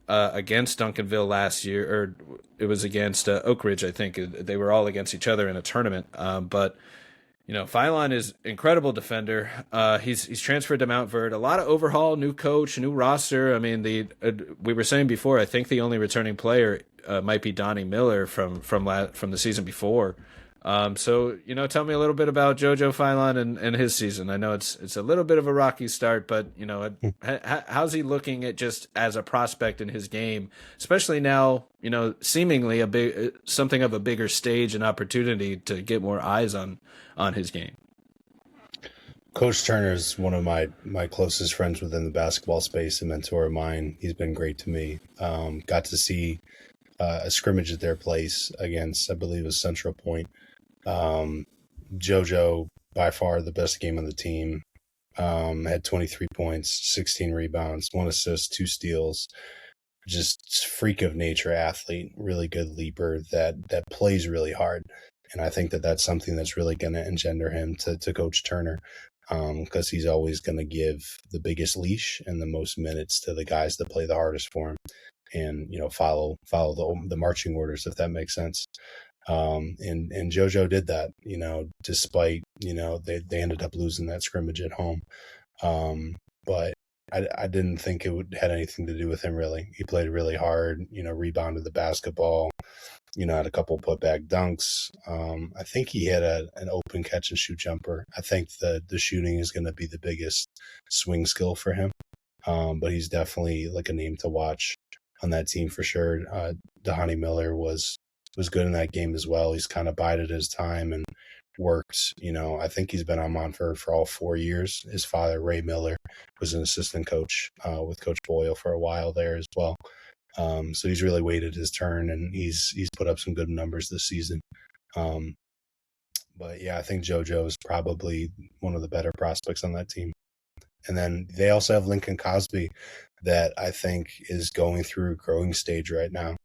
against Duncanville last year, or it was against Oak Ridge, I think. They were all against each other in a tournament. But Philon is incredible defender. He's transferred to Montverde. A lot of overhaul, new coach, new roster. I mean, we were saying before, I think the only returning player might be Donnie Miller from the season before. So tell me a little bit about JoJo Philon and his season. I know it's a little bit of a rocky start, but how's he looking at just as a prospect in his game, especially now, seemingly something of a bigger stage and opportunity to get more eyes on his game. Coach Turner is one of my closest friends within the basketball space, a mentor of mine. He's been great to me. Got to see a scrimmage at their place against, I believe it was Central Point. JoJo, by far the best game on the team, had 23 points, 16 rebounds, 1 assist, 2 steals. Just freak of nature athlete, really good leaper that plays really hard. And I think that's something that's really going to engender him to Coach Turner, because he's always going to give the biggest leash and the most minutes to the guys that play the hardest for him, and follow the marching orders, if that makes sense. And JoJo did that, despite they ended up losing that scrimmage at home. But I didn't think it had anything to do with him, really. He played really hard, rebounded the basketball, had a couple putback dunks. I think he had an open catch and shoot jumper. I think the shooting is going to be the biggest swing skill for him. But he's definitely like a name to watch on that team for sure. Donnie Miller was good in that game as well. He's kind of bided his time and worked. I think he's been on Montverde for all 4 years. His father, Ray Miller, was an assistant coach with Coach Boyle for a while there as well. So he's really waited his turn, and he's put up some good numbers this season. But yeah, I think JoJo is probably one of the better prospects on that team. And then they also have Lincoln Cosby, that I think is going through a growing stage right now.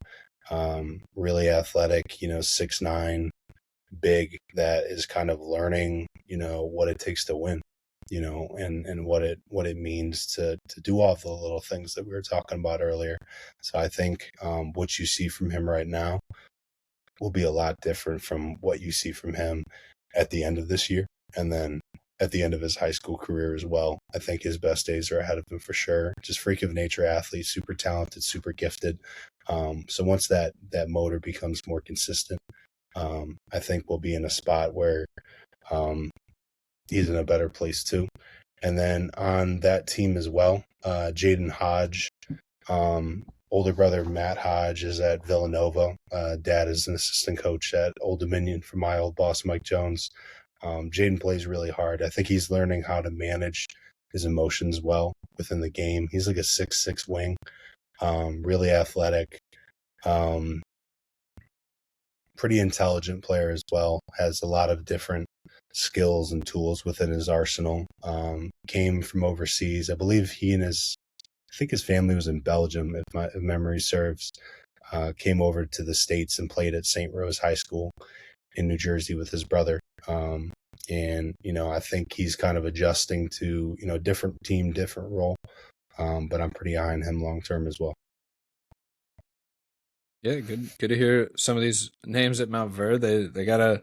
Really athletic, 6'9", big, that is kind of learning, what it takes to win, and what it means to do all the little things that we were talking about earlier. So I think what you see from him right now will be a lot different from what you see from him at the end of this year, and then at the end of his high school career as well. I think his best days are ahead of him for sure. Just freak of nature athlete, super talented, super gifted. So once that motor becomes more consistent, I think we'll be in a spot where he's in a better place too. And then on that team as well, Jaden Hodge, older brother Matt Hodge is at Villanova. Dad is an assistant coach at Old Dominion for my old boss, Mike Jones. Jaden plays really hard. I think he's learning how to manage his emotions well within the game. He's like a 6'6" wing, really athletic, pretty intelligent player as well. Has a lot of different skills and tools within his arsenal. Came from overseas. I believe I think his family was in Belgium, if my memory serves. Came over to the States and played at St. Rose High School in New Jersey with his brother. And I think he's kind of adjusting to, different team, different role. But I'm pretty high on him long term as well. Yeah, good to hear some of these names at Montverde. They gotta,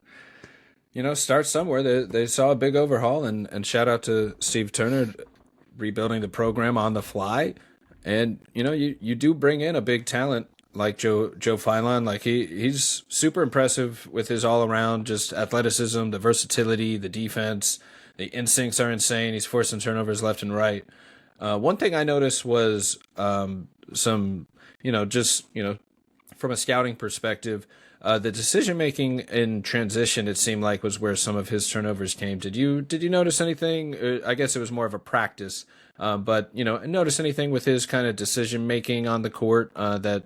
start somewhere. They saw a big overhaul, and shout out to Steve Turner rebuilding the program on the fly. And you do bring in a big talent like Joe Philon. Like he's super impressive with his all around just athleticism, the versatility, the defense. The instincts are insane. He's forcing turnovers left and right. One thing I noticed was some, from a scouting perspective, the decision making in transition, it seemed like, was where some of his turnovers came. Did you notice anything? I guess it was more of a practice, but notice anything with his kind of decision making on the court that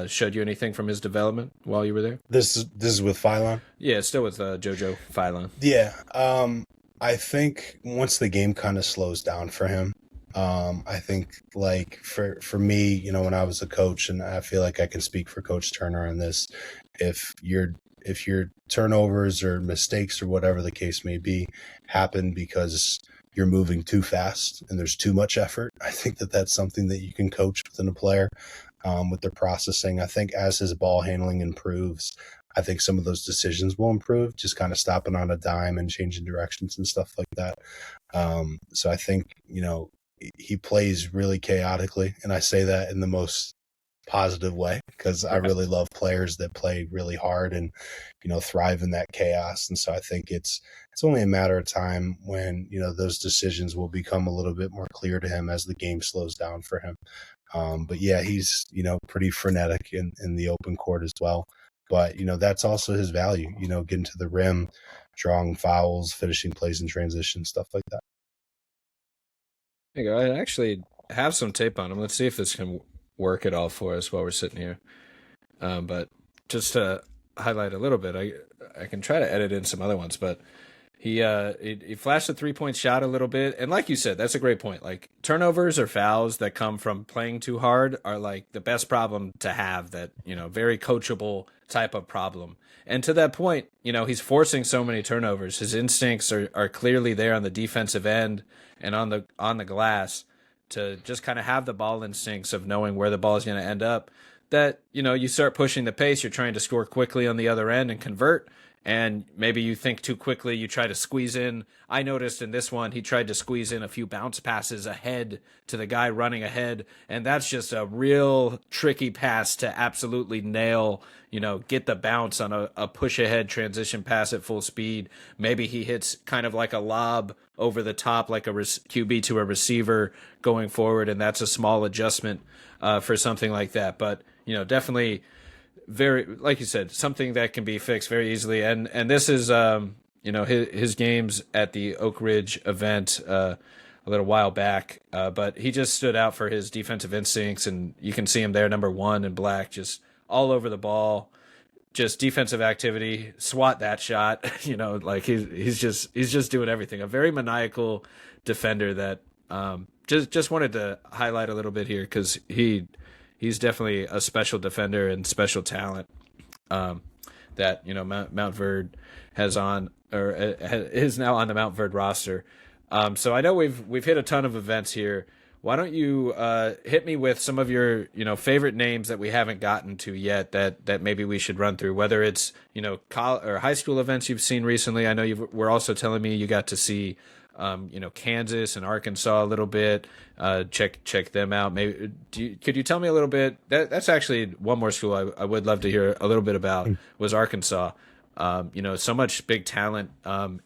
showed you anything from his development while you were there? This is with Philon? Yeah, it's still with JoJo Philon. Yeah. I think once the game kind of slows down for him, I think like for me, when I was a coach, and I feel like I can speak for Coach Turner on this, if your turnovers or mistakes or whatever the case may be happen because you're moving too fast and there's too much effort, I think that that's something that you can coach within a player, with their processing. I think as his ball handling improves, I think some of those decisions will improve, just kind of stopping on a dime and changing directions and stuff like that. So I think, he plays really chaotically, and I say that in the most positive way because I really love players that play really hard and, thrive in that chaos. And so I think it's only a matter of time when, those decisions will become a little bit more clear to him as the game slows down for him. But yeah, he's, pretty frenetic in the open court as well. But, that's also his value, getting to the rim, drawing fouls, finishing plays in transition, stuff like that. There you go. I actually have some tape on him. Let's see if this can work at all for us while we're sitting here. But just to highlight a little bit, I can try to edit in some other ones, but he flashed a 3-point shot a little bit, and like you said, that's a great point. Like turnovers or fouls that come from playing too hard are like the best problem to have. That very coachable type of problem. And to that point, he's forcing so many turnovers. His instincts are clearly there on the defensive end and on the glass to just kind of have the ball instincts of knowing where the ball is going to end up. That you start pushing the pace. You're trying to score quickly on the other end and convert. And maybe you think too quickly, you try to squeeze in. I noticed in this one, he tried to squeeze in a few bounce passes ahead to the guy running ahead. And that's just a real tricky pass to absolutely nail, get the bounce on a push ahead transition pass at full speed. Maybe he hits kind of like a lob over the top, like a QB to a receiver going forward. And that's a small adjustment for something like that. But, definitely very, like you said, something that can be fixed very easily. And this is, his games at the Oak Ridge event a little while back. But he just stood out for his defensive instincts, and you can see him there, number 1 in black, just all over the ball, just defensive activity, swat that shot. Like he's just doing everything. A very maniacal defender that just wanted to highlight a little bit here because he's definitely a special defender and special talent that Montverde has on, or is now on the Montverde roster. So I know we've hit a ton of events here. Why don't you hit me with some of your favorite names that we haven't gotten to yet that maybe we should run through, whether it's college or high school events you've seen recently. I know you were also telling me you got to see Kansas and Arkansas a little bit. Check them out. Maybe could you tell me a little bit? That's actually one more school I would love to hear a little bit about was Arkansas. So much big talent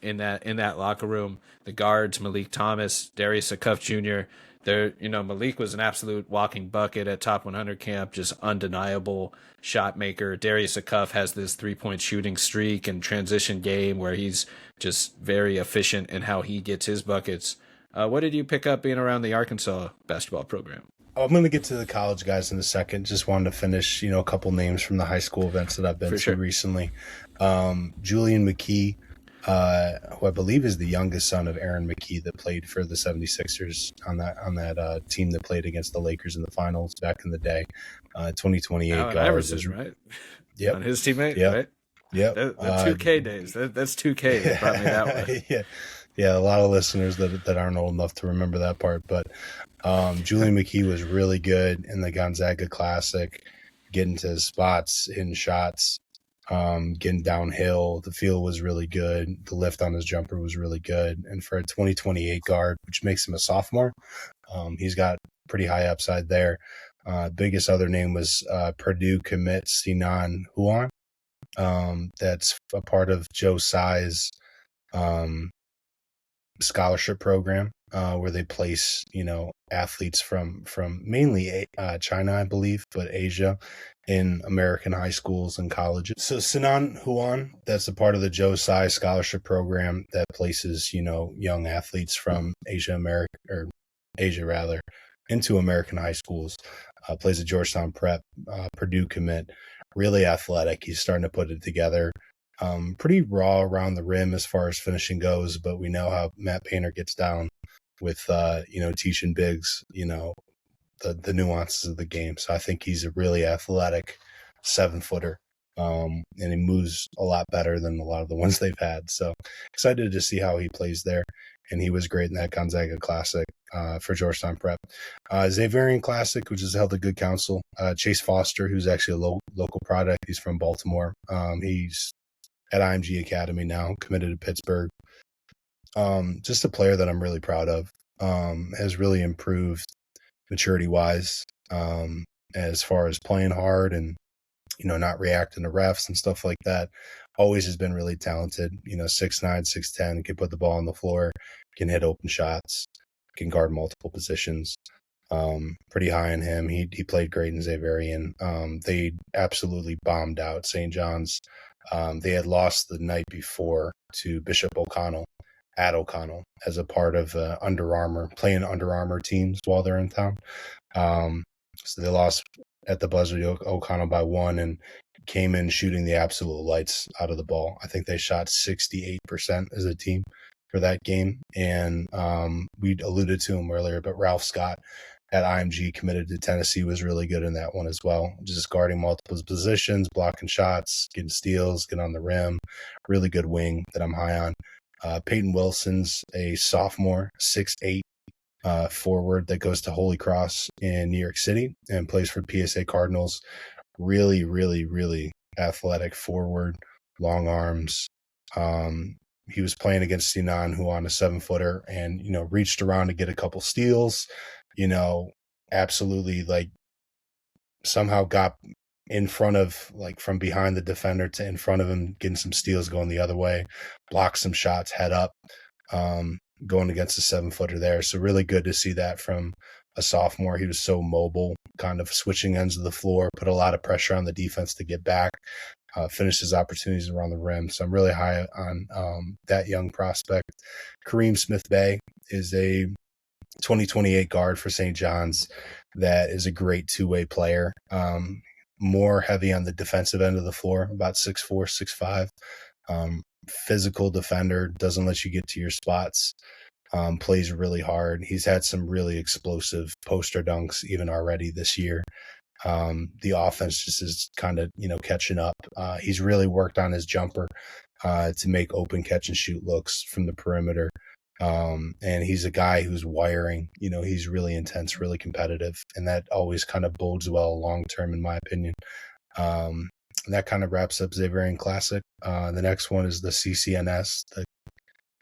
in that locker room. The guards, Meleek Thomas, Darius Acuff Jr. Meleek was an absolute walking bucket at Top 100 camp, just undeniable shot maker. Darius Acuff has this 3-point shooting streak and transition game where he's just very efficient in how he gets his buckets. What did you pick up being around the Arkansas basketball program? I'm going to get to the college guys in a second. Just wanted to finish, a couple names from the high school events that I've been to recently. Julian McKee, who I believe is the youngest son of Aaron McKee that played for the 76ers on that team that played against the Lakers in the finals back in the day. 2028 guard. Iverson, right? Yep. On his teammate, yep. right? Yep. The 2K days. That's 2K that brought me that way. Yeah, a lot of listeners that aren't old enough to remember that part. But Julian McKee was really good in the Gonzaga Classic, getting to his spots, hitting shots, getting downhill. The feel was really good. The lift on his jumper was really good. And for a 2028 guard, which makes him a sophomore, he's got pretty high upside there. Biggest other name was Purdue commit Sinan Huan. That's a part of Joe Tsai's scholarship program, where they place, athletes from mainly China, I believe, but Asia in American high schools and colleges. So Sinan Huan, that's a part of the Joe Tsai scholarship program that places, young athletes from Asia into American high schools. Plays at Georgetown Prep, Purdue commit, really athletic. He's starting to put it together. Pretty raw around the rim as far as finishing goes, but we know how Matt Painter gets down with, teaching bigs, the nuances of the game. So I think he's a really athletic 7-footer. And he moves a lot better than a lot of the ones they've had. So excited to see how he plays there. And he was great in that Gonzaga Classic for Georgetown Prep. Xaverian Classic, which is held at Good Counsel. Chase Foster, who's actually a local product. He's from Baltimore. He's at IMG Academy now, committed to Pittsburgh. Just a player that I'm really proud of. Has really improved maturity-wise as far as playing hard and, not reacting to refs and stuff like that. Always has been really talented, 6'9", 6'10", can put the ball on the floor, can hit open shots, can guard multiple positions. Pretty high on him. He played great in Xaverian. They absolutely bombed out St. John's. They had lost the night before to Bishop O'Connell at O'Connell as a part of playing Under Armour teams while they're in town. So they lost at the buzzer to O'Connell by 1 and came in shooting the absolute lights out of the ball. I think they shot 68% as a team for that game. And we alluded to him earlier, but Ralph Scott at IMG committed to Tennessee was really good in that one as well. Just guarding multiple positions, blocking shots, getting steals, getting on the rim. Really good wing that I'm high on. Peyton Wilson's a sophomore, 6'8", forward that goes to Holy Cross in New York City and plays for PSA Cardinals. Really, really, really athletic forward, long arms. He was playing against Sinan, who on a 7-footer, and, reached around to get a couple steals, absolutely somehow got in front of, from behind the defender to in front of him, getting some steals going the other way, blocked some shots, head up, going against a 7-footer there. So really good to see that from a sophomore. He was so mobile, kind of switching ends of the floor, put a lot of pressure on the defense to get back, finish his opportunities around the rim. So I'm really high on that young prospect. Kareem Smith-Bay is a 2028 guard for St. John's that is a great two-way player. More heavy on the defensive end of the floor, about 6'4", 6'5". Physical defender, doesn't let you get to your spots. Plays really hard. He's had some really explosive poster dunks even already this year. The offense just is kind of, catching up. He's really worked on his jumper to make open catch and shoot looks from the perimeter. And he's a guy who's wiring, he's really intense, really competitive, and that always kind of bodes well long-term, in my opinion. And that kind of wraps up Xaverian Classic. The next one is the CCNS, the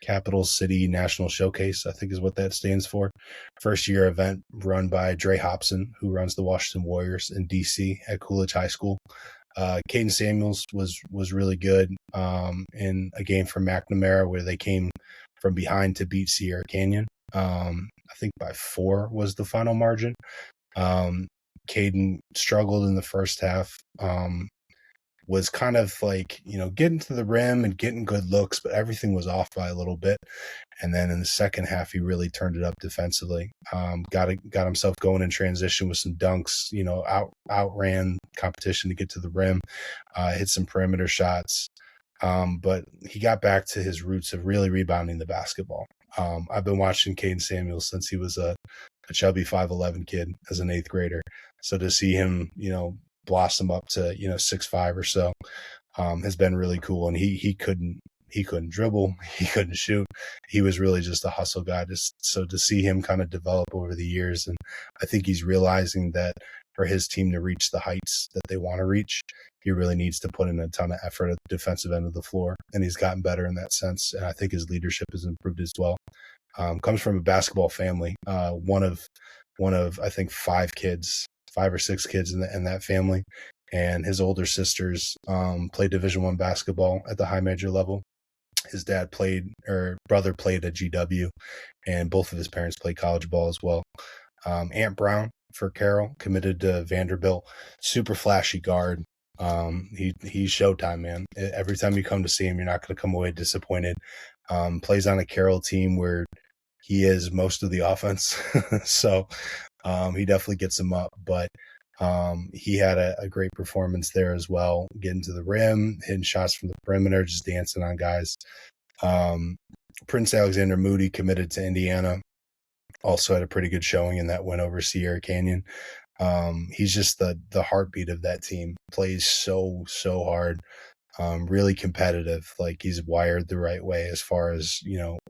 Capital City National Showcase, I think is what that stands for. First year event run by Dre Hobson, who runs the Washington Warriors in DC at Coolidge High School. Qayden Samuels was really good in a game for McNamara where they came from behind to beat Sierra Canyon. I think by 4 was the final margin. Qayden struggled in the first half. Was kind of getting to the rim and getting good looks, but everything was off by a little bit. And then in the second half, he really turned it up defensively. Got himself going in transition with some dunks, outran competition to get to the rim, hit some perimeter shots. But he got back to his roots of really rebounding the basketball. I've been watching Qayden Samuels since he was a chubby 5'11" kid as an 8th grader. So to see him, blossom up to 6'5" or so has been really cool. And he couldn't dribble, he couldn't shoot, he was really just a hustle guy. So to see him kind of develop over the years, and I think he's realizing that for his team to reach the heights that they want to reach, he really needs to put in a ton of effort at the defensive end of the floor, and he's gotten better in that sense. And I think his leadership has improved as well. Comes from a basketball family, one of I think 5 or 6 kids in that family, and his older sisters played Division I basketball at the high major level. His brother played at GW, and both of his parents played college ball as well. Ant Brown for Carroll, committed to Vanderbilt, super flashy guard. He's showtime, man. Every time you come to see him, you're not going to come away disappointed. Plays on a Carroll team where he is most of the offense. So he definitely gets him up, but He had a great performance there as well, getting to the rim, hitting shots from the perimeter, just dancing on guys. Prince Alexander Moody committed to Indiana. Also had a pretty good showing in that win over Sierra Canyon. He's just the heartbeat of that team. Plays so hard. Really competitive. Like, he's wired the right way as far as,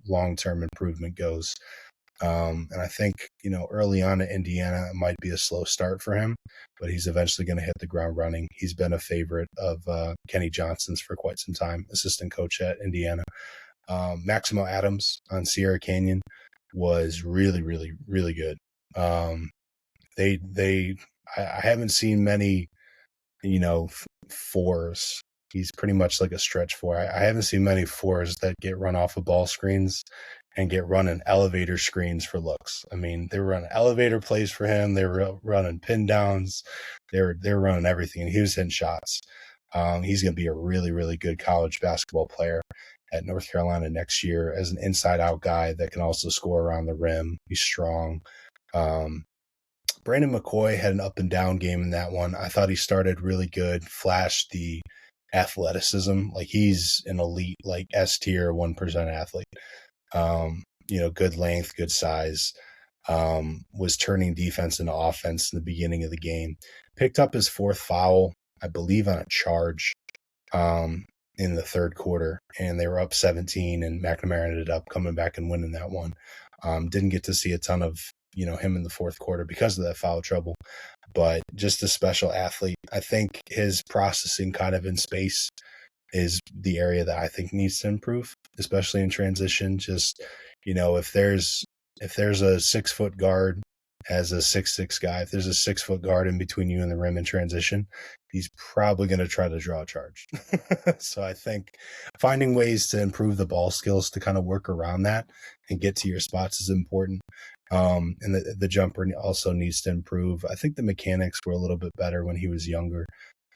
long-term improvement goes. And I think, early on at Indiana, it might be a slow start for him, but he's eventually going to hit the ground running. He's been a favorite of Kenny Johnson's for quite some time, assistant coach at Indiana. Maximo Adams on Sierra Canyon was really, really, really good. I haven't seen many, fours. He's pretty much like a stretch four. I haven't seen many fours that get run off of ball screens and get running elevator screens for looks. I mean, they were running elevator plays for him. They were running pin downs. They were running everything, and he was hitting shots. He's going to be a really, really good college basketball player at North Carolina next year as an inside-out guy that can also score around the rim. He's strong. Brandon McCoy had an up-and-down game in that one. I thought he started really good, flashed the athleticism. Like, he's an elite, like, S-tier 1% athlete. Good length, good size. Was turning defense into offense in the beginning of the game. Picked up his fourth foul, I believe, on a charge in the third quarter, and they were up 17, and McNamara ended up coming back and winning that one. Didn't get to see a ton of him in the fourth quarter because of that foul trouble, but just a special athlete. I think his processing kind of in space is the area that I think needs to improve, especially in transition. Just, if there's a 6-foot guard as a 6'6" guy, if there's a 6-foot guard in between you and the rim in transition, he's probably going to try to draw a charge. So I think finding ways to improve the ball skills to kind of work around that and get to your spots is important. And the jumper also needs to improve. I think the mechanics were a little bit better when he was younger.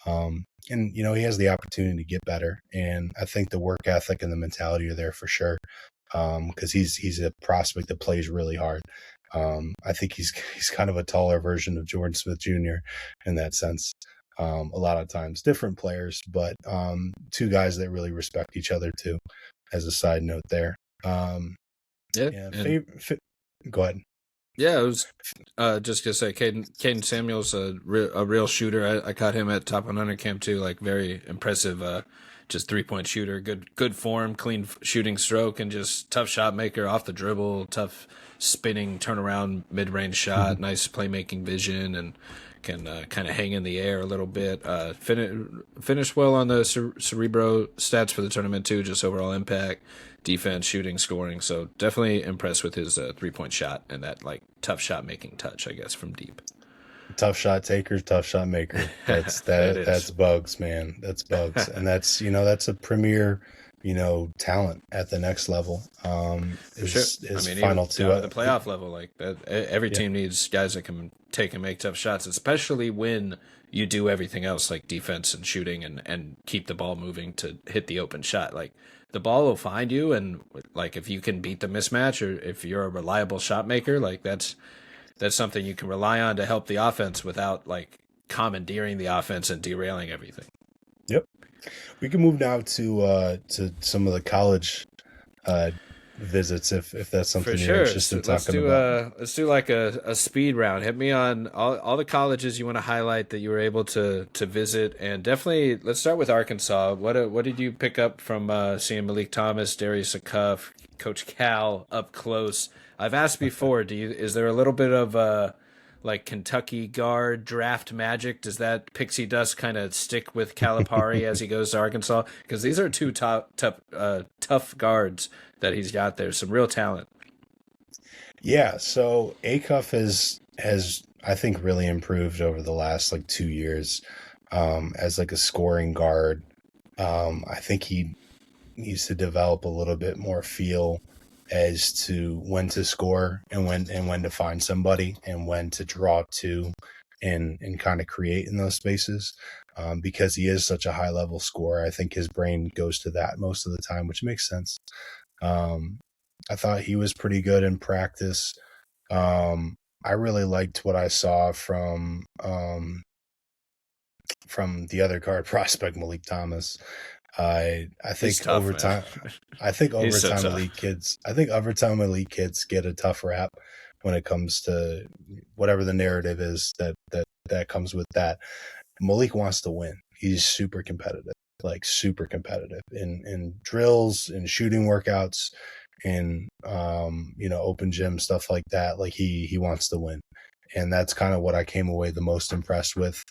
And, he has the opportunity to get better. And I think the work ethic and the mentality are there for sure. Because he's a prospect that plays really hard. I think he's kind of a taller version of Jordan Smith Jr. in that sense. A lot of times, different players, but two guys that really respect each other too. As a side note, there. Go ahead. Yeah, I was just gonna say, Qayden Samuel's a real shooter. I caught him at Top 100 camp too. Like, very impressive. Just 3-point shooter, good form, clean shooting stroke, and just tough shot maker off the dribble, tough spinning turnaround mid range shot, nice playmaking vision, and can kind of hang in the air a little bit. Finish well on the Cerebro stats for the tournament too, just overall impact, defense, shooting, scoring. So definitely impressed with his 3-point shot and that, like, tough shot making touch, I guess, from deep. Tough shot taker, tough shot maker. That's that's Bugs, man. That's Bugs. And that's a premier, talent at the next level. Final two at the playoff level, like that. Every team needs guys that can take and make tough shots, especially when you do everything else like defense and shooting and keep the ball moving to hit the open shot. Like, the ball will find you, and like, if you can beat the mismatch, or if you're a reliable shot maker, like that's something you can rely on to help the offense without, like, commandeering the offense and derailing everything. Yep. We can move now to some of the college visits, if that's something you're interested in talking about. Let's do like a speed round. Hit me on all the colleges you want to highlight that you were able to visit, and definitely let's start with Arkansas. What did you pick up from seeing Meleek Thomas, Darius Acuff, Coach Cal up close? I've asked before, is there a little bit of like Kentucky guard draft magic? Does that pixie dust kind of stick with Calipari as he goes to Arkansas? Because these are two tough guards that he's got there. Some real talent. Yeah, so Acuff has I think really improved over the last 2 years as like a scoring guard. I think he needs to develop a little bit more feel as to when to score and when to find somebody and when to draw to and kind of create in those spaces. Because he is such a high level scorer, I think his brain goes to that most of the time, which makes sense. I thought he was pretty good in practice. I really liked what I saw from the other guard prospect, Malik Thomas. I He's think tough, over man. time, I think He's over so time tough. elite kids, I think over time elite kids get a tough rap when it comes to whatever the narrative is that comes with that. Malik wants to win. He's super competitive, like super competitive in drills, in shooting workouts, in open gym stuff like that. Like he wants to win, and that's kind of what I came away the most impressed with.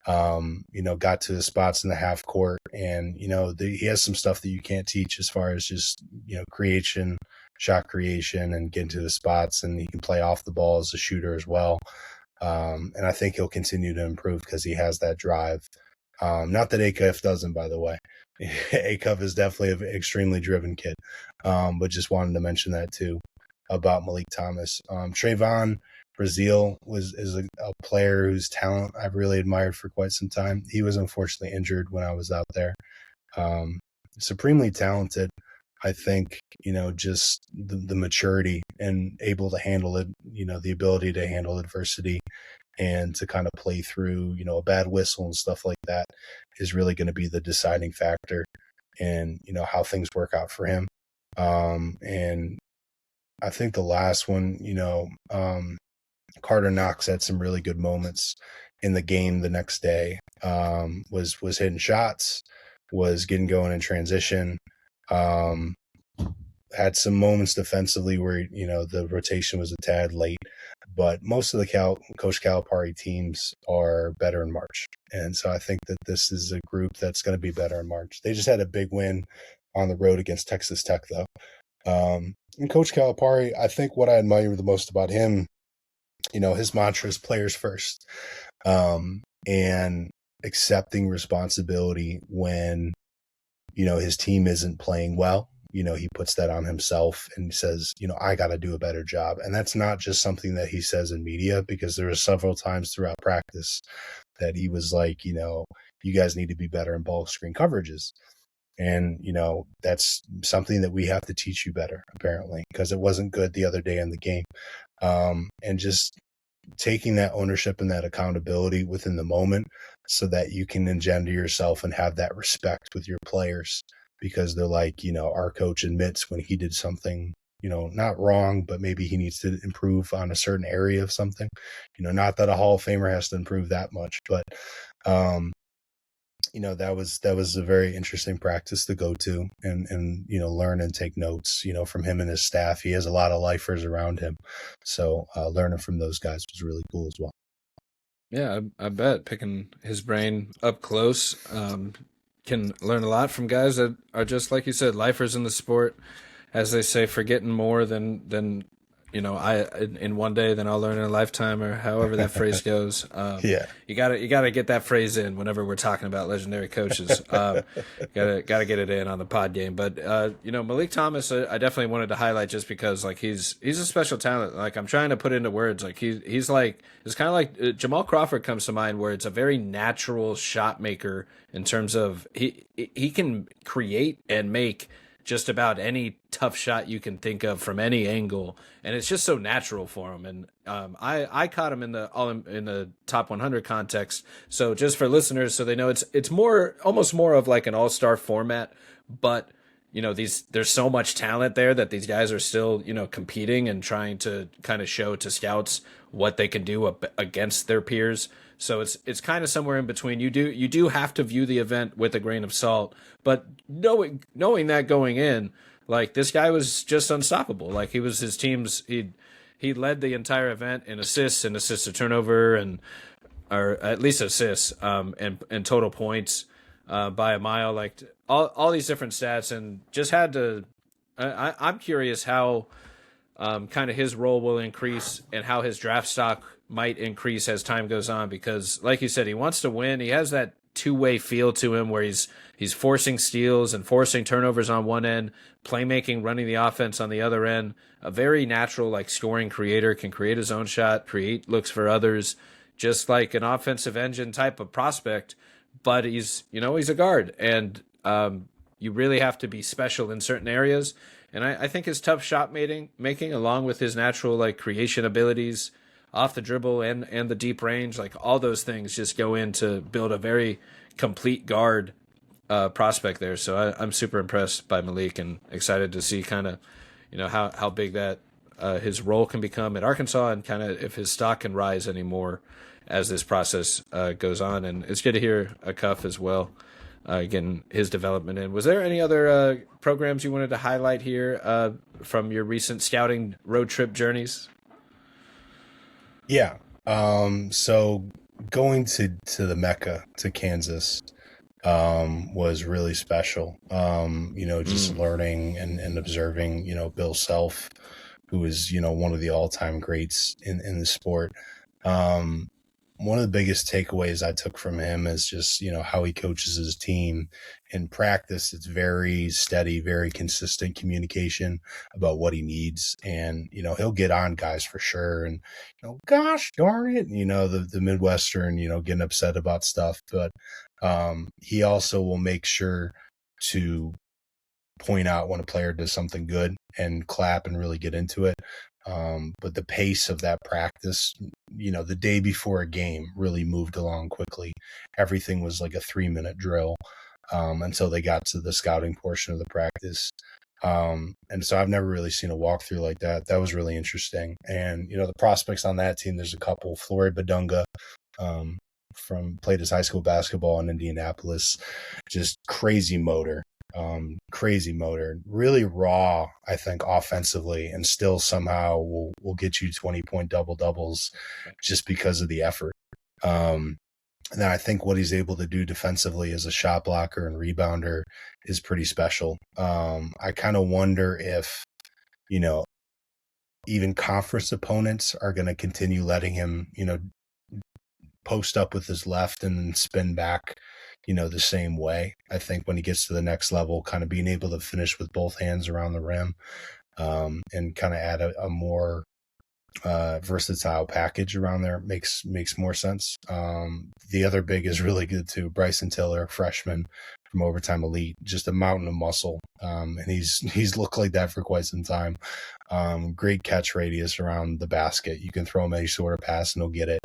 Got to his spots in the half court, and he has some stuff that you can't teach as far as just creation, shot creation, and getting to the spots, and he can play off the ball as a shooter as well. And I think he'll continue to improve because he has that drive. Not that Acuff doesn't, by the way. Acuff is definitely an extremely driven kid, but just wanted to mention that too about Malik Thomas. Trayvon Brazil is a player whose talent I've really admired for quite some time. He was unfortunately injured when I was out there. Supremely talented. I think, just the maturity and able to handle it, the ability to handle adversity and to kind of play through, a bad whistle and stuff like that is really going to be the deciding factor in, how things work out for him. And I think the last one, Carter Knox had some really good moments in the game the next day. Was hitting shots, was getting going in transition. Had some moments defensively where the rotation was a tad late, but most of the Coach Calipari teams are better in March, and so I think that this is a group that's going to be better in March. They just had a big win on the road against Texas Tech, though. And Coach Calipari, I think what I admire the most about him, his mantra is players first, and accepting responsibility when, his team isn't playing well. He puts that on himself and says, I got to do a better job. And that's not just something that he says in media, because there were several times throughout practice that he was like, you guys need to be better in ball screen coverages. And, that's something that we have to teach you better, apparently, because it wasn't good the other day in the game. And just taking that ownership and that accountability within the moment so that you can engender yourself and have that respect with your players, because they're like, our coach admits when he did something, not wrong, but maybe he needs to improve on a certain area of something, not that a Hall of Famer has to improve that much, but, that was a very interesting practice to go to and learn and take notes, from him and his staff. He has a lot of lifers around him. So learning from those guys was really cool as well. Yeah, I bet picking his brain up close can learn a lot from guys that are just like you said, lifers in the sport, as they say, forgetting more than I in one day than I'll learn in a lifetime, or however that phrase goes. Yeah. You gotta get that phrase in whenever we're talking about legendary coaches. Gotta get it in on the pod game. But Malik Thomas, I definitely wanted to highlight just because like he's a special talent. Like I'm trying to put into words. Like he's like it's kind of like Jamal Crawford comes to mind, where it's a very natural shot maker in terms of he can create and make just about any tough shot you can think of from any angle, and it's just so natural for him. And I caught him in the top 100 context. So just for listeners, so they know, it's almost more of like an all-star format, but there's so much talent there that these guys are still competing and trying to kind of show to scouts what they can do against their peers. So it's kind of somewhere in between. You do have to view the event with a grain of salt, but knowing that going in, like this guy was just unstoppable. Like he was his team's he led the entire event in assists and assist to turnover, or at least assists, and total points by a mile. Like all these different stats, and just had to. I'm curious how kind of his role will increase and how his draft stock might increase as time goes on, because like you said, he wants to win. He has that two-way feel to him where he's forcing steals and forcing turnovers on one end, playmaking, running the offense on the other end. A very natural like scoring creator, can create his own shot, create looks for others, just like an offensive engine type of prospect. But he's a guard, and you really have to be special in certain areas. And I think his tough shot making, along with his natural like creation abilities, off the dribble and the deep range. Like all those things just go in to build a very complete guard prospect there. So I'm super impressed by Meleek and excited to see kind of, how big that his role can become at Arkansas and kind of if his stock can rise anymore as this process goes on. And it's good to hear Acuff as well, getting his development in. Was there any other programs you wanted to highlight here from your recent scouting road trip journeys? Yeah. So going to the Mecca, to Kansas, was really special. Just learning and observing, Bill Self, who is, one of the all-time greats in the sport. One of the biggest takeaways I took from him is just, how he coaches his team. In practice, it's very steady, very consistent communication about what he needs. And, he'll get on guys for sure. And, gosh darn it, the Midwestern, getting upset about stuff. But he also will make sure to point out when a player does something good and clap and really get into it. But the pace of that practice, the day before a game really moved along quickly. Everything was like a 3-minute drill until they got to the scouting portion of the practice. And so I've never really seen a walkthrough like that. That was really interesting. And, the prospects on that team, there's a couple. Bidunga, played his high school basketball in Indianapolis, just crazy motor, really raw, I think, offensively, and still somehow will get you 20-point doubles just because of the effort. And then I think what he's able to do defensively as a shot blocker and rebounder is pretty special. I kind of wonder if, even conference opponents are going to continue letting him, post up with his left and then spin back, the same way. I think when he gets to the next level, kind of being able to finish with both hands around the rim, and kind of add a more versatile package around there makes more sense. The other big is really good too. Bryson Tiller, freshman from Overtime Elite, just a mountain of muscle. And he's looked like that for quite some time. Great catch radius around the basket. You can throw him any sort of pass and he'll get it.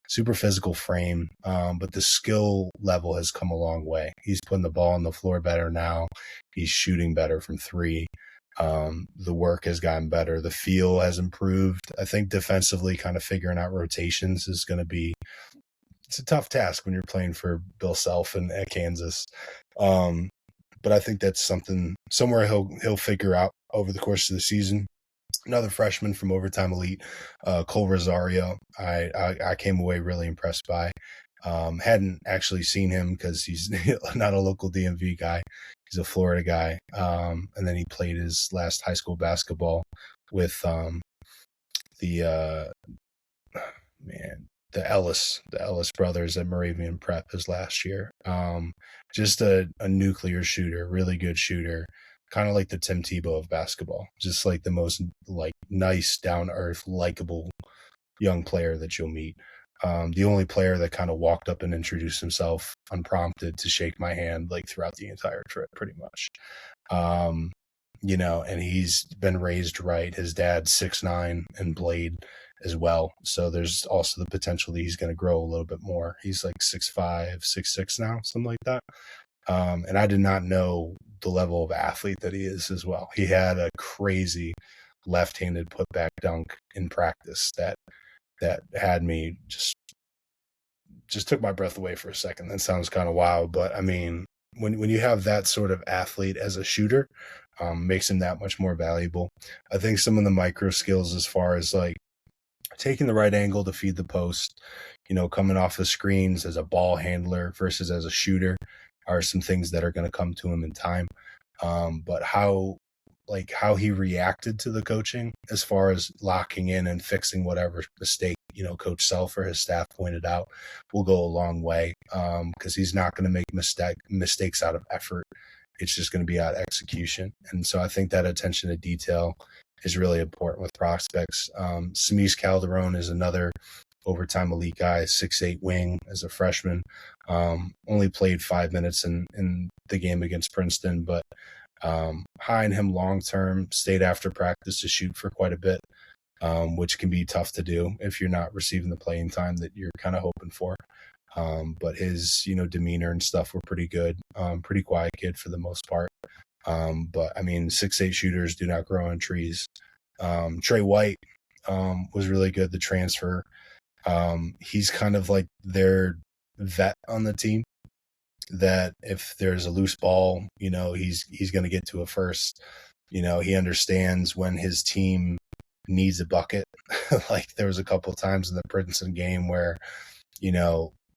Super physical frame, but the skill level has come a long way. He's putting the ball on the floor better now. He's shooting better from three. The work has gotten better. The feel has improved. I think defensively, kind of figuring out rotations is going to be, it's a tough task when you're playing for Bill Self and at Kansas. But I think that's somewhere he'll figure out over the course of the season. Another freshman from Overtime Elite, Cole Rosario, I came away really impressed by. Hadn't actually seen him because he's not a local DMV guy. He's a Florida guy. And then he played his last high school basketball with the Ellis brothers at Moravian Prep his last year. Just a nuclear shooter, really good shooter, kind of like the Tim Tebow of basketball, just like the most nice, down to earth, likable young player that you'll meet. The only player that kind of walked up and introduced himself unprompted to shake my hand throughout the entire trip, pretty much. And he's been raised right. His dad's 6'9" and Blade as well. So there's also the potential that he's going to grow a little bit more. He's 6'5", 6'6" now, something like that. And I did not know the level of athlete that he is as well. He had a crazy left-handed putback dunk in practice that had me just took my breath away for a second. That sounds kind of wild, but I mean, when you have that sort of athlete as a shooter, makes him that much more valuable. I think some of the micro skills as far as taking the right angle to feed the post, coming off the screens as a ball handler versus as a shooter are some things that are going to come to him in time. But how he reacted to the coaching as far as locking in and fixing whatever mistake, Coach Self or his staff pointed out will go a long way. Because he's not going to make mistakes out of effort. It's just going to be out of execution. And so I think that attention to detail is really important with prospects. Samis Calderon is another Overtime Elite guy, 6'8" wing as a freshman. Only played 5 minutes in the game against Princeton, but high in him long term, stayed after practice to shoot for quite a bit. which can be tough to do if you're not receiving the playing time that you're kind of hoping for. But his, demeanor and stuff were pretty good. Pretty quiet kid for the most part. But I mean, 6'8" shooters do not grow on trees. Trey White was really good, the transfer. He's kind of like their vet on the team, that if there's a loose ball, he's going to get to it first. He understands when his team needs a bucket. Like there was a couple of times in the Princeton game where,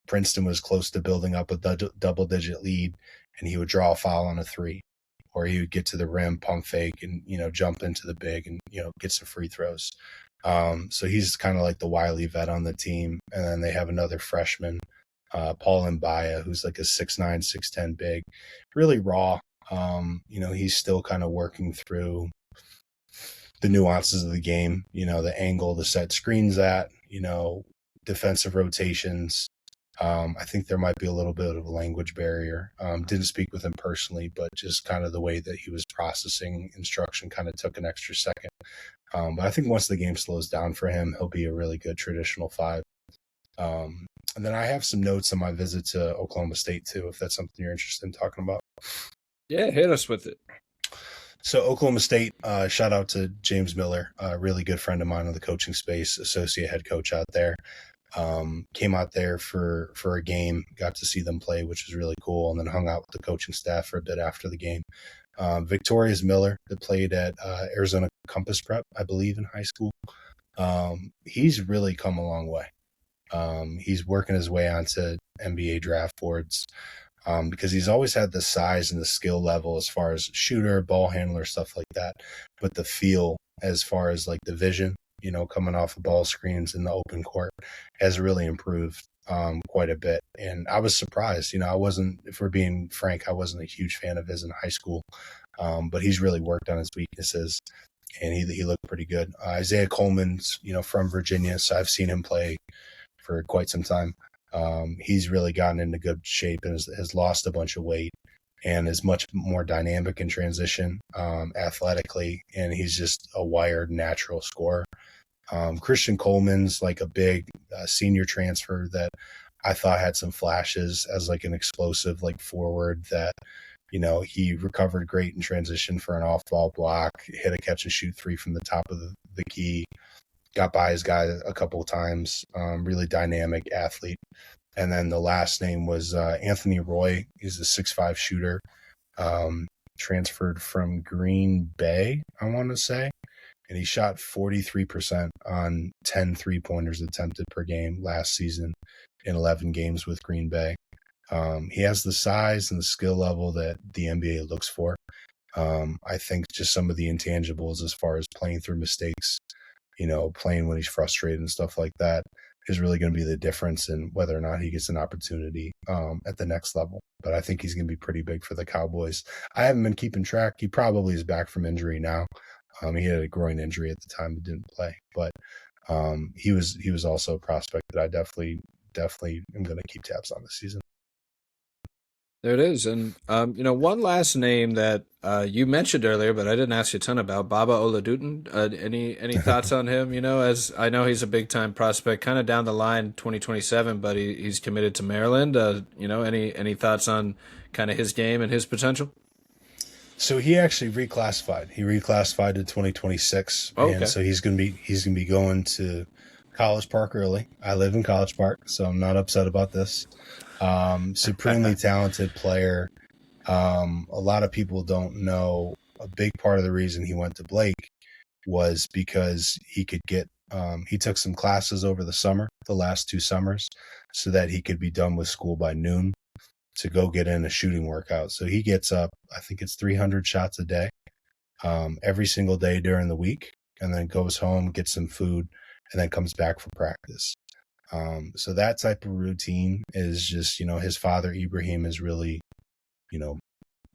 Princeton was close to building up a double-digit lead, and he would draw a foul on a three, or he would get to the rim, pump fake, and, jump into the big and, get some free throws. So he's kind of like the wily vet on the team. And then they have another freshman, Paul Mbaya, who's like a 6'9", 6'10" big, really raw. He's still kind of working through the nuances of the game, the angle to set screens at, defensive rotations. I think there might be a little bit of a language barrier. Didn't speak with him personally, but just kind of the way that he was processing instruction kind of took an extra second. But I think once the game slows down for him, he'll be a really good traditional five. And then I have some notes on my visit to Oklahoma State too, if that's something you're interested in talking about. Yeah, hit us with it. So Oklahoma State, shout out to James Miller, a really good friend of mine in the coaching space, associate head coach out there. Came out there for a game, got to see them play, which was really cool, and then hung out with the coaching staff for a bit after the game. Victorious Miller, that played at Arizona Compass Prep, I believe, in high school. He's really come a long way. He's working his way onto NBA draft boards because he's always had the size and the skill level as far as shooter, ball handler, stuff like that. But the feel as far as like the vision, coming off of ball screens in the open court has really improved quite a bit. And I was surprised. I wasn't, if we're being frank, I wasn't a huge fan of his in high school. But he's really worked on his weaknesses, and he looked pretty good. Isaiah Coleman's, from Virginia, so I've seen him play for quite some time. He's really gotten into good shape and has lost a bunch of weight and is much more dynamic in transition, athletically, and he's just a wired natural scorer. Christian Coleman's like a big senior transfer that I thought had some flashes as like an explosive like forward that, he recovered great in transition for an off-ball block, hit a catch and shoot three from the top of the key, got by his guy a couple of times, really dynamic athlete. And then the last name was Anthony Roy. He's a 6'5" shooter, transferred from Green Bay, I want to say. And he shot 43% on 10 three-pointers attempted per game last season in 11 games with Green Bay. He has the size and the skill level that the NBA looks for. I think just some of the intangibles as far as playing through mistakes, playing when he's frustrated and stuff like that is really going to be the difference in whether or not he gets an opportunity at the next level. But I think he's going to be pretty big for the Cowboys. I haven't been keeping track. He probably is back from injury now. He had a groin injury at the time and didn't play, but he was also a prospect that I definitely am going to keep tabs on this season. There it is. And, one last name that you mentioned earlier, but I didn't ask you a ton about, Baba Oladotun. Any thoughts on him? As I know he's a big-time prospect, kind of down the line, 2027, but he's committed to Maryland. Any thoughts on kind of his game and his potential? So he actually reclassified. He reclassified to 2026, Okay. And so he's gonna be going to College Park early. I live in College Park, so I'm not upset about this. Supremely talented player. A lot of people don't know a big part of the reason he went to Blake was because he could get he took some classes over the last 2 summers, so that he could be done with school by noon to go get in a shooting workout. So he gets up, I think it's 300 shots a day, every single day during the week, and then goes home, gets some food, and then comes back for practice. So that type of routine is just, his father, Ibrahim, has really,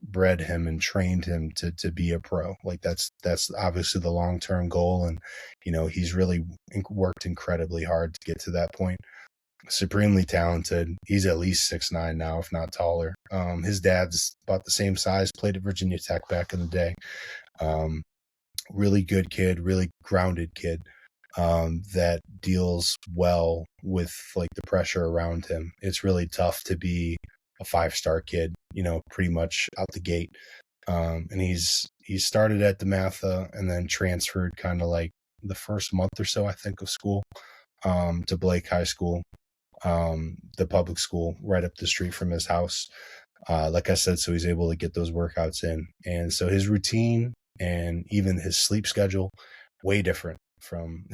bred him and trained him to be a pro. Like that's obviously the long-term goal. And, he's really worked incredibly hard to get to that point. Supremely talented. He's at least 6'9" now, if not taller. His dad's about the same size, played at Virginia Tech back in the day. Really good kid, really grounded kid. that deals well with like the pressure around him. It's really tough to be a 5-star kid, pretty much out the gate. And he started at DeMatha and then transferred kind of like the first month or so, I think, of school, to Blake High School, the public school right up the street from his house. Like I said, so he's able to get those workouts in. And so his routine and even his sleep schedule, way different from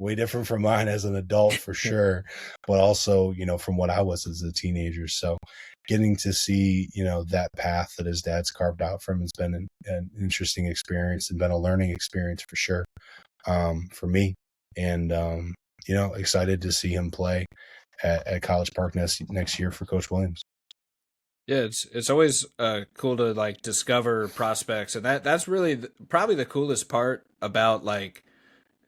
way different from mine as an adult for sure, but also, from what I was as a teenager. So getting to see, that path that his dad's carved out from has been an interesting experience and been a learning experience for sure, for me. And, excited to see him play at College Park next year for Coach Williams. Yeah, it's always cool to like discover prospects, and that's really probably the coolest part about like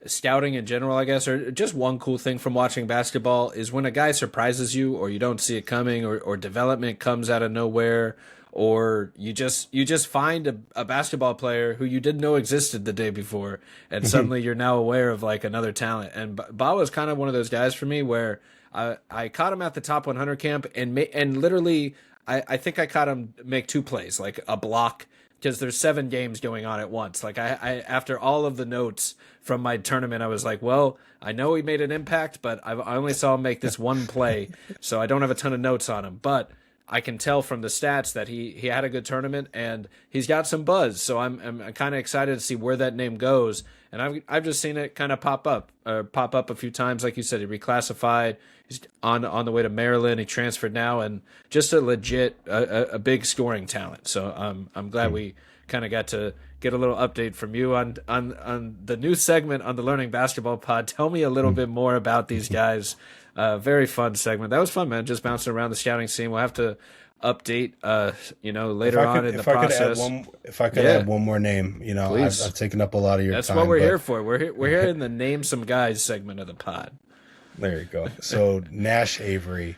scouting in general, I guess, or just one cool thing from watching basketball is when a guy surprises you, or you don't see it coming, or development comes out of nowhere, or you just find a basketball player who you didn't know existed the day before, and suddenly you're now aware of like another talent. And Ba was kind of one of those guys for me where I caught him at the top 100 camp and literally. I think I caught him make 2 plays, like a block, because there's 7 games going on at once. Like I after all of the notes from my tournament, I was like, well, I know he made an impact, but I only saw him make this 1 play, so I don't have a ton of notes on him. But I can tell from the stats that he had a good tournament and he's got some buzz. So I'm kind of excited to see where that name goes. And I've just seen it kind of pop up a few times. Like you said, he reclassified. He's on the way to Maryland. He transferred now, and just a legit a big scoring talent. So I'm glad we kind of got to get a little update from you on the new segment on the Learning Basketball Pod. Tell me a little bit more about these guys. Very fun segment. That was fun, man. Just bouncing around the scouting scene. We'll have to update, later on in the process. If I could add one more name, I've taken up a lot of your time. That's what we're here for. We're here in the Name Some Guys segment of the pod. There you go. So Nash Avery,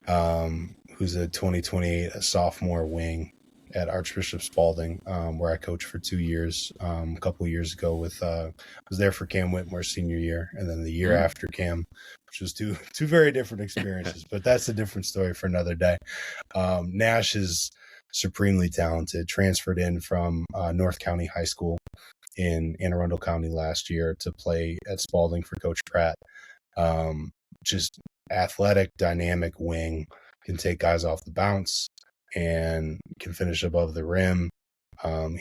who's a 2028, a sophomore wing at Archbishop Spalding, where I coached for 2 years. A couple of years ago was there for Cam Whitmore's senior year, and then the year after Cam, which was two very different experiences, but that's a different story for another day. Nash is supremely talented, transferred in from North County High School in Anne Arundel County last year to play at Spalding for Coach Pratt. Just athletic, dynamic wing, can take guys off the bounce and can finish above the rim.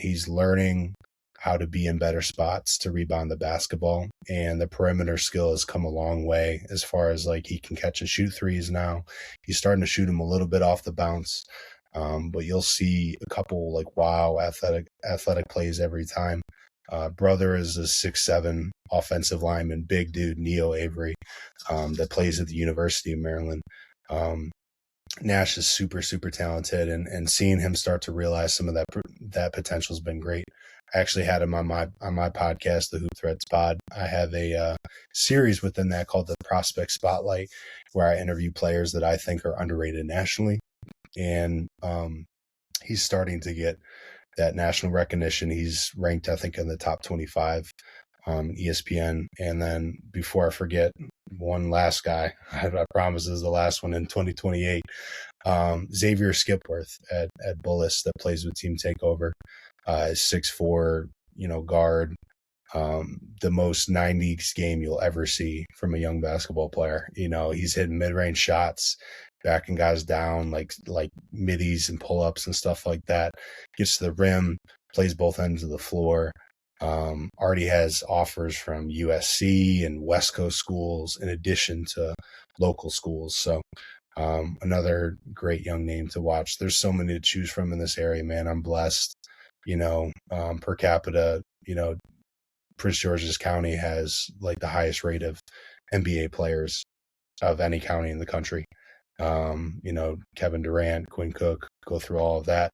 He's learning how to be in better spots to rebound the basketball, and the perimeter skill has come a long way as far as like he can catch and shoot threes now. He's starting to shoot them a little bit off the bounce, but you'll see a couple like wow athletic plays every time. Brother is a 6'7" offensive lineman, big dude, Neo Avery, that plays at the University of Maryland. Nash is super, super talented, and seeing him start to realize some of that potential has been great. I actually had him on my podcast, the Hoop Threads Pod. I have a series within that called the Prospect Spotlight, where I interview players that I think are underrated nationally, and he's starting to get that national recognition. He's ranked, I think, in the top 25 ESPN. And then before I forget, one last guy, I promise is the last one in 2028, Xavier Skipworth at Bullis that plays with Team Takeover, 6'4", guard, the most 90s game you'll ever see from a young basketball player. He's hitting mid-range shots, backing guys down like middies and pull-ups and stuff like that, gets to the rim, plays both ends of the floor. Already has offers from USC and West Coast schools in addition to local schools. So another great young name to watch. There's so many to choose from in this area, man. I'm blessed. Per capita, Prince George's County has like the highest rate of NBA players of any county in the country. Kevin Durant, Quinn Cook, go through all of that.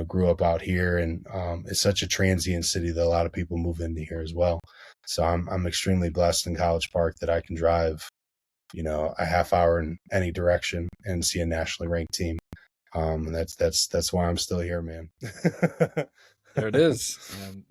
Grew up out here, and it's such a transient city that a lot of people move into here as well. So I'm extremely blessed in College Park that I can drive, a half hour in any direction and see a nationally ranked team. And that's why I'm still here, man. There it is.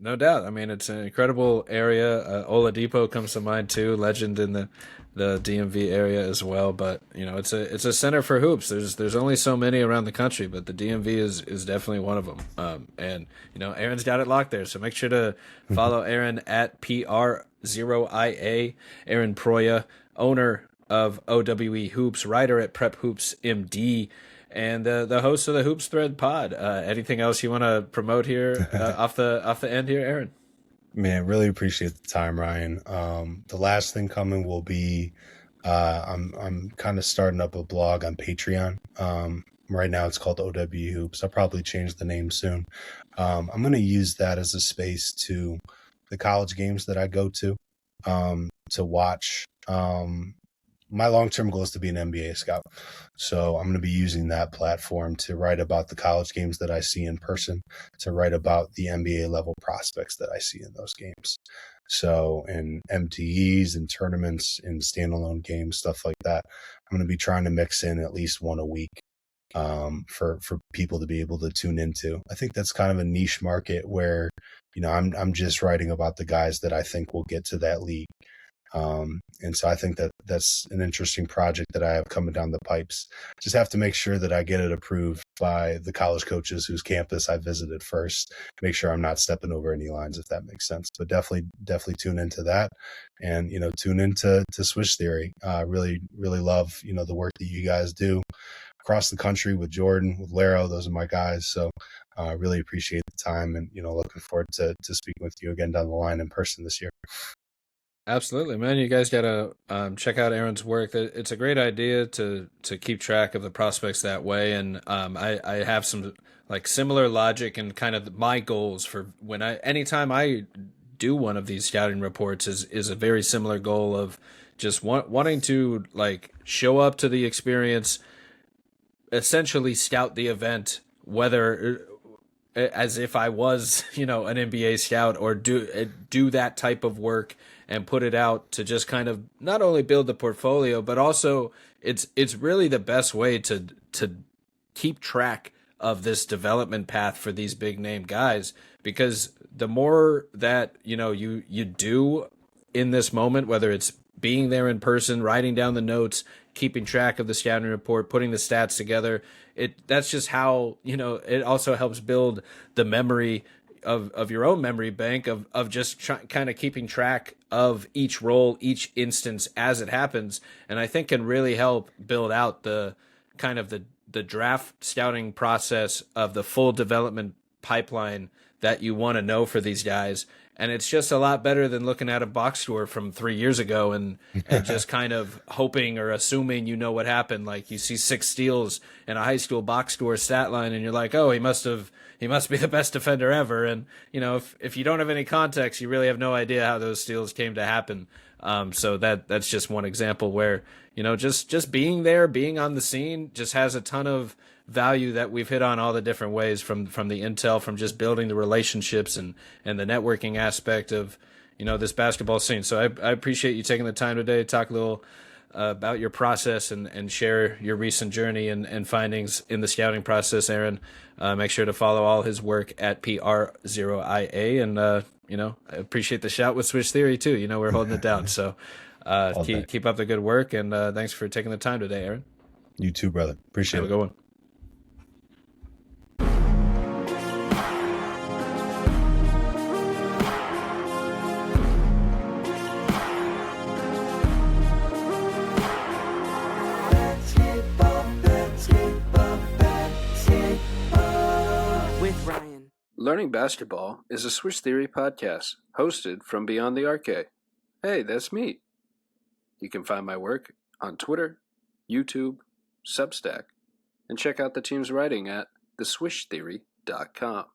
No doubt. I mean, it's an incredible area. Oladipo comes to mind too, legend in the DMV area as well. But it's a center for hoops. There's only so many around the country, but the DMV is definitely one of them. And Aaron's got it locked there. So make sure to follow Aaron at PR0IA. Aaron Proia, owner of OWE Hoops, writer at Prep Hoops MD, and the host of the Hoops Thread Pod. Anything else you want to promote here off the end here, Aaron? Man, really appreciate the time, Ryan. The last thing coming will be I'm kind of starting up a blog on Patreon. Right now it's called OW Hoops. I'll probably change the name soon. I'm going to use that as a space to the college games that I go to watch. My long-term goal is to be an NBA scout. So I'm going to be using that platform to write about the college games that I see in person, to write about the NBA level prospects that I see in those games. So in MTEs and tournaments and standalone games, stuff like that, I'm going to be trying to mix in at least one a week for people to be able to tune into. I think that's kind of a niche market where, I'm just writing about the guys that I think will get to that league. And so I think that's an interesting project that I have coming down the pipes. Just have to make sure that I get it approved by the college coaches whose campus I visited first. Make sure I'm not stepping over any lines, if that makes sense. But definitely tune into that, and tune into Swish Theory. Really love the work that you guys do across the country with Jordan, with Laro. Those are my guys. So really appreciate the time, and looking forward to speaking with you again down the line in person this year. Absolutely, man. You guys gotta check out Aaron's work. It's a great idea to keep track of the prospects that way. And I have some like similar logic and kind of my goals for anytime I do one of these scouting reports is a very similar goal of just wanting to like show up to the experience, essentially scout the event, whether as if I was, an NBA scout, or do that type of work and put it out to just kind of not only build the portfolio, but also it's really the best way to keep track of this development path for these big name guys, because the more that you do in this moment, whether it's being there in person, writing down the notes, keeping track of the scouting report, putting the stats together, that's just how it also helps build the memory of your own memory bank of just kind of keeping track of each role, each instance as it happens, and I think can really help build out the kind of the draft scouting process of the full development pipeline that you want to know for these guys. And it's just a lot better than looking at a box score from 3 years ago and just kind of hoping or assuming what happened. Like you see 6 steals in a high school box score stat line and you're like, oh, he must be the best defender ever. And, if you don't have any context, you really have no idea how those steals came to happen. So that's just one example where, just being there, being on the scene just has a ton of value that we've hit on all the different ways from the intel, from just building the relationships and the networking aspect of, this basketball scene. So I appreciate you taking the time today to talk a little about your process and share your recent journey and findings in the scouting process, Aaron. Make sure to follow all his work at PR0IA. And, I appreciate the shout with Swish Theory too. We're holding it down. So keep up the good work. And thanks for taking the time today, Aaron. You too, brother. Appreciate it. Have a good one. Learning Basketball is a Swish Theory podcast hosted from Beyond the Arcade. Hey, that's me. You can find my work on Twitter, YouTube, Substack, and check out the team's writing at theswishtheory.com.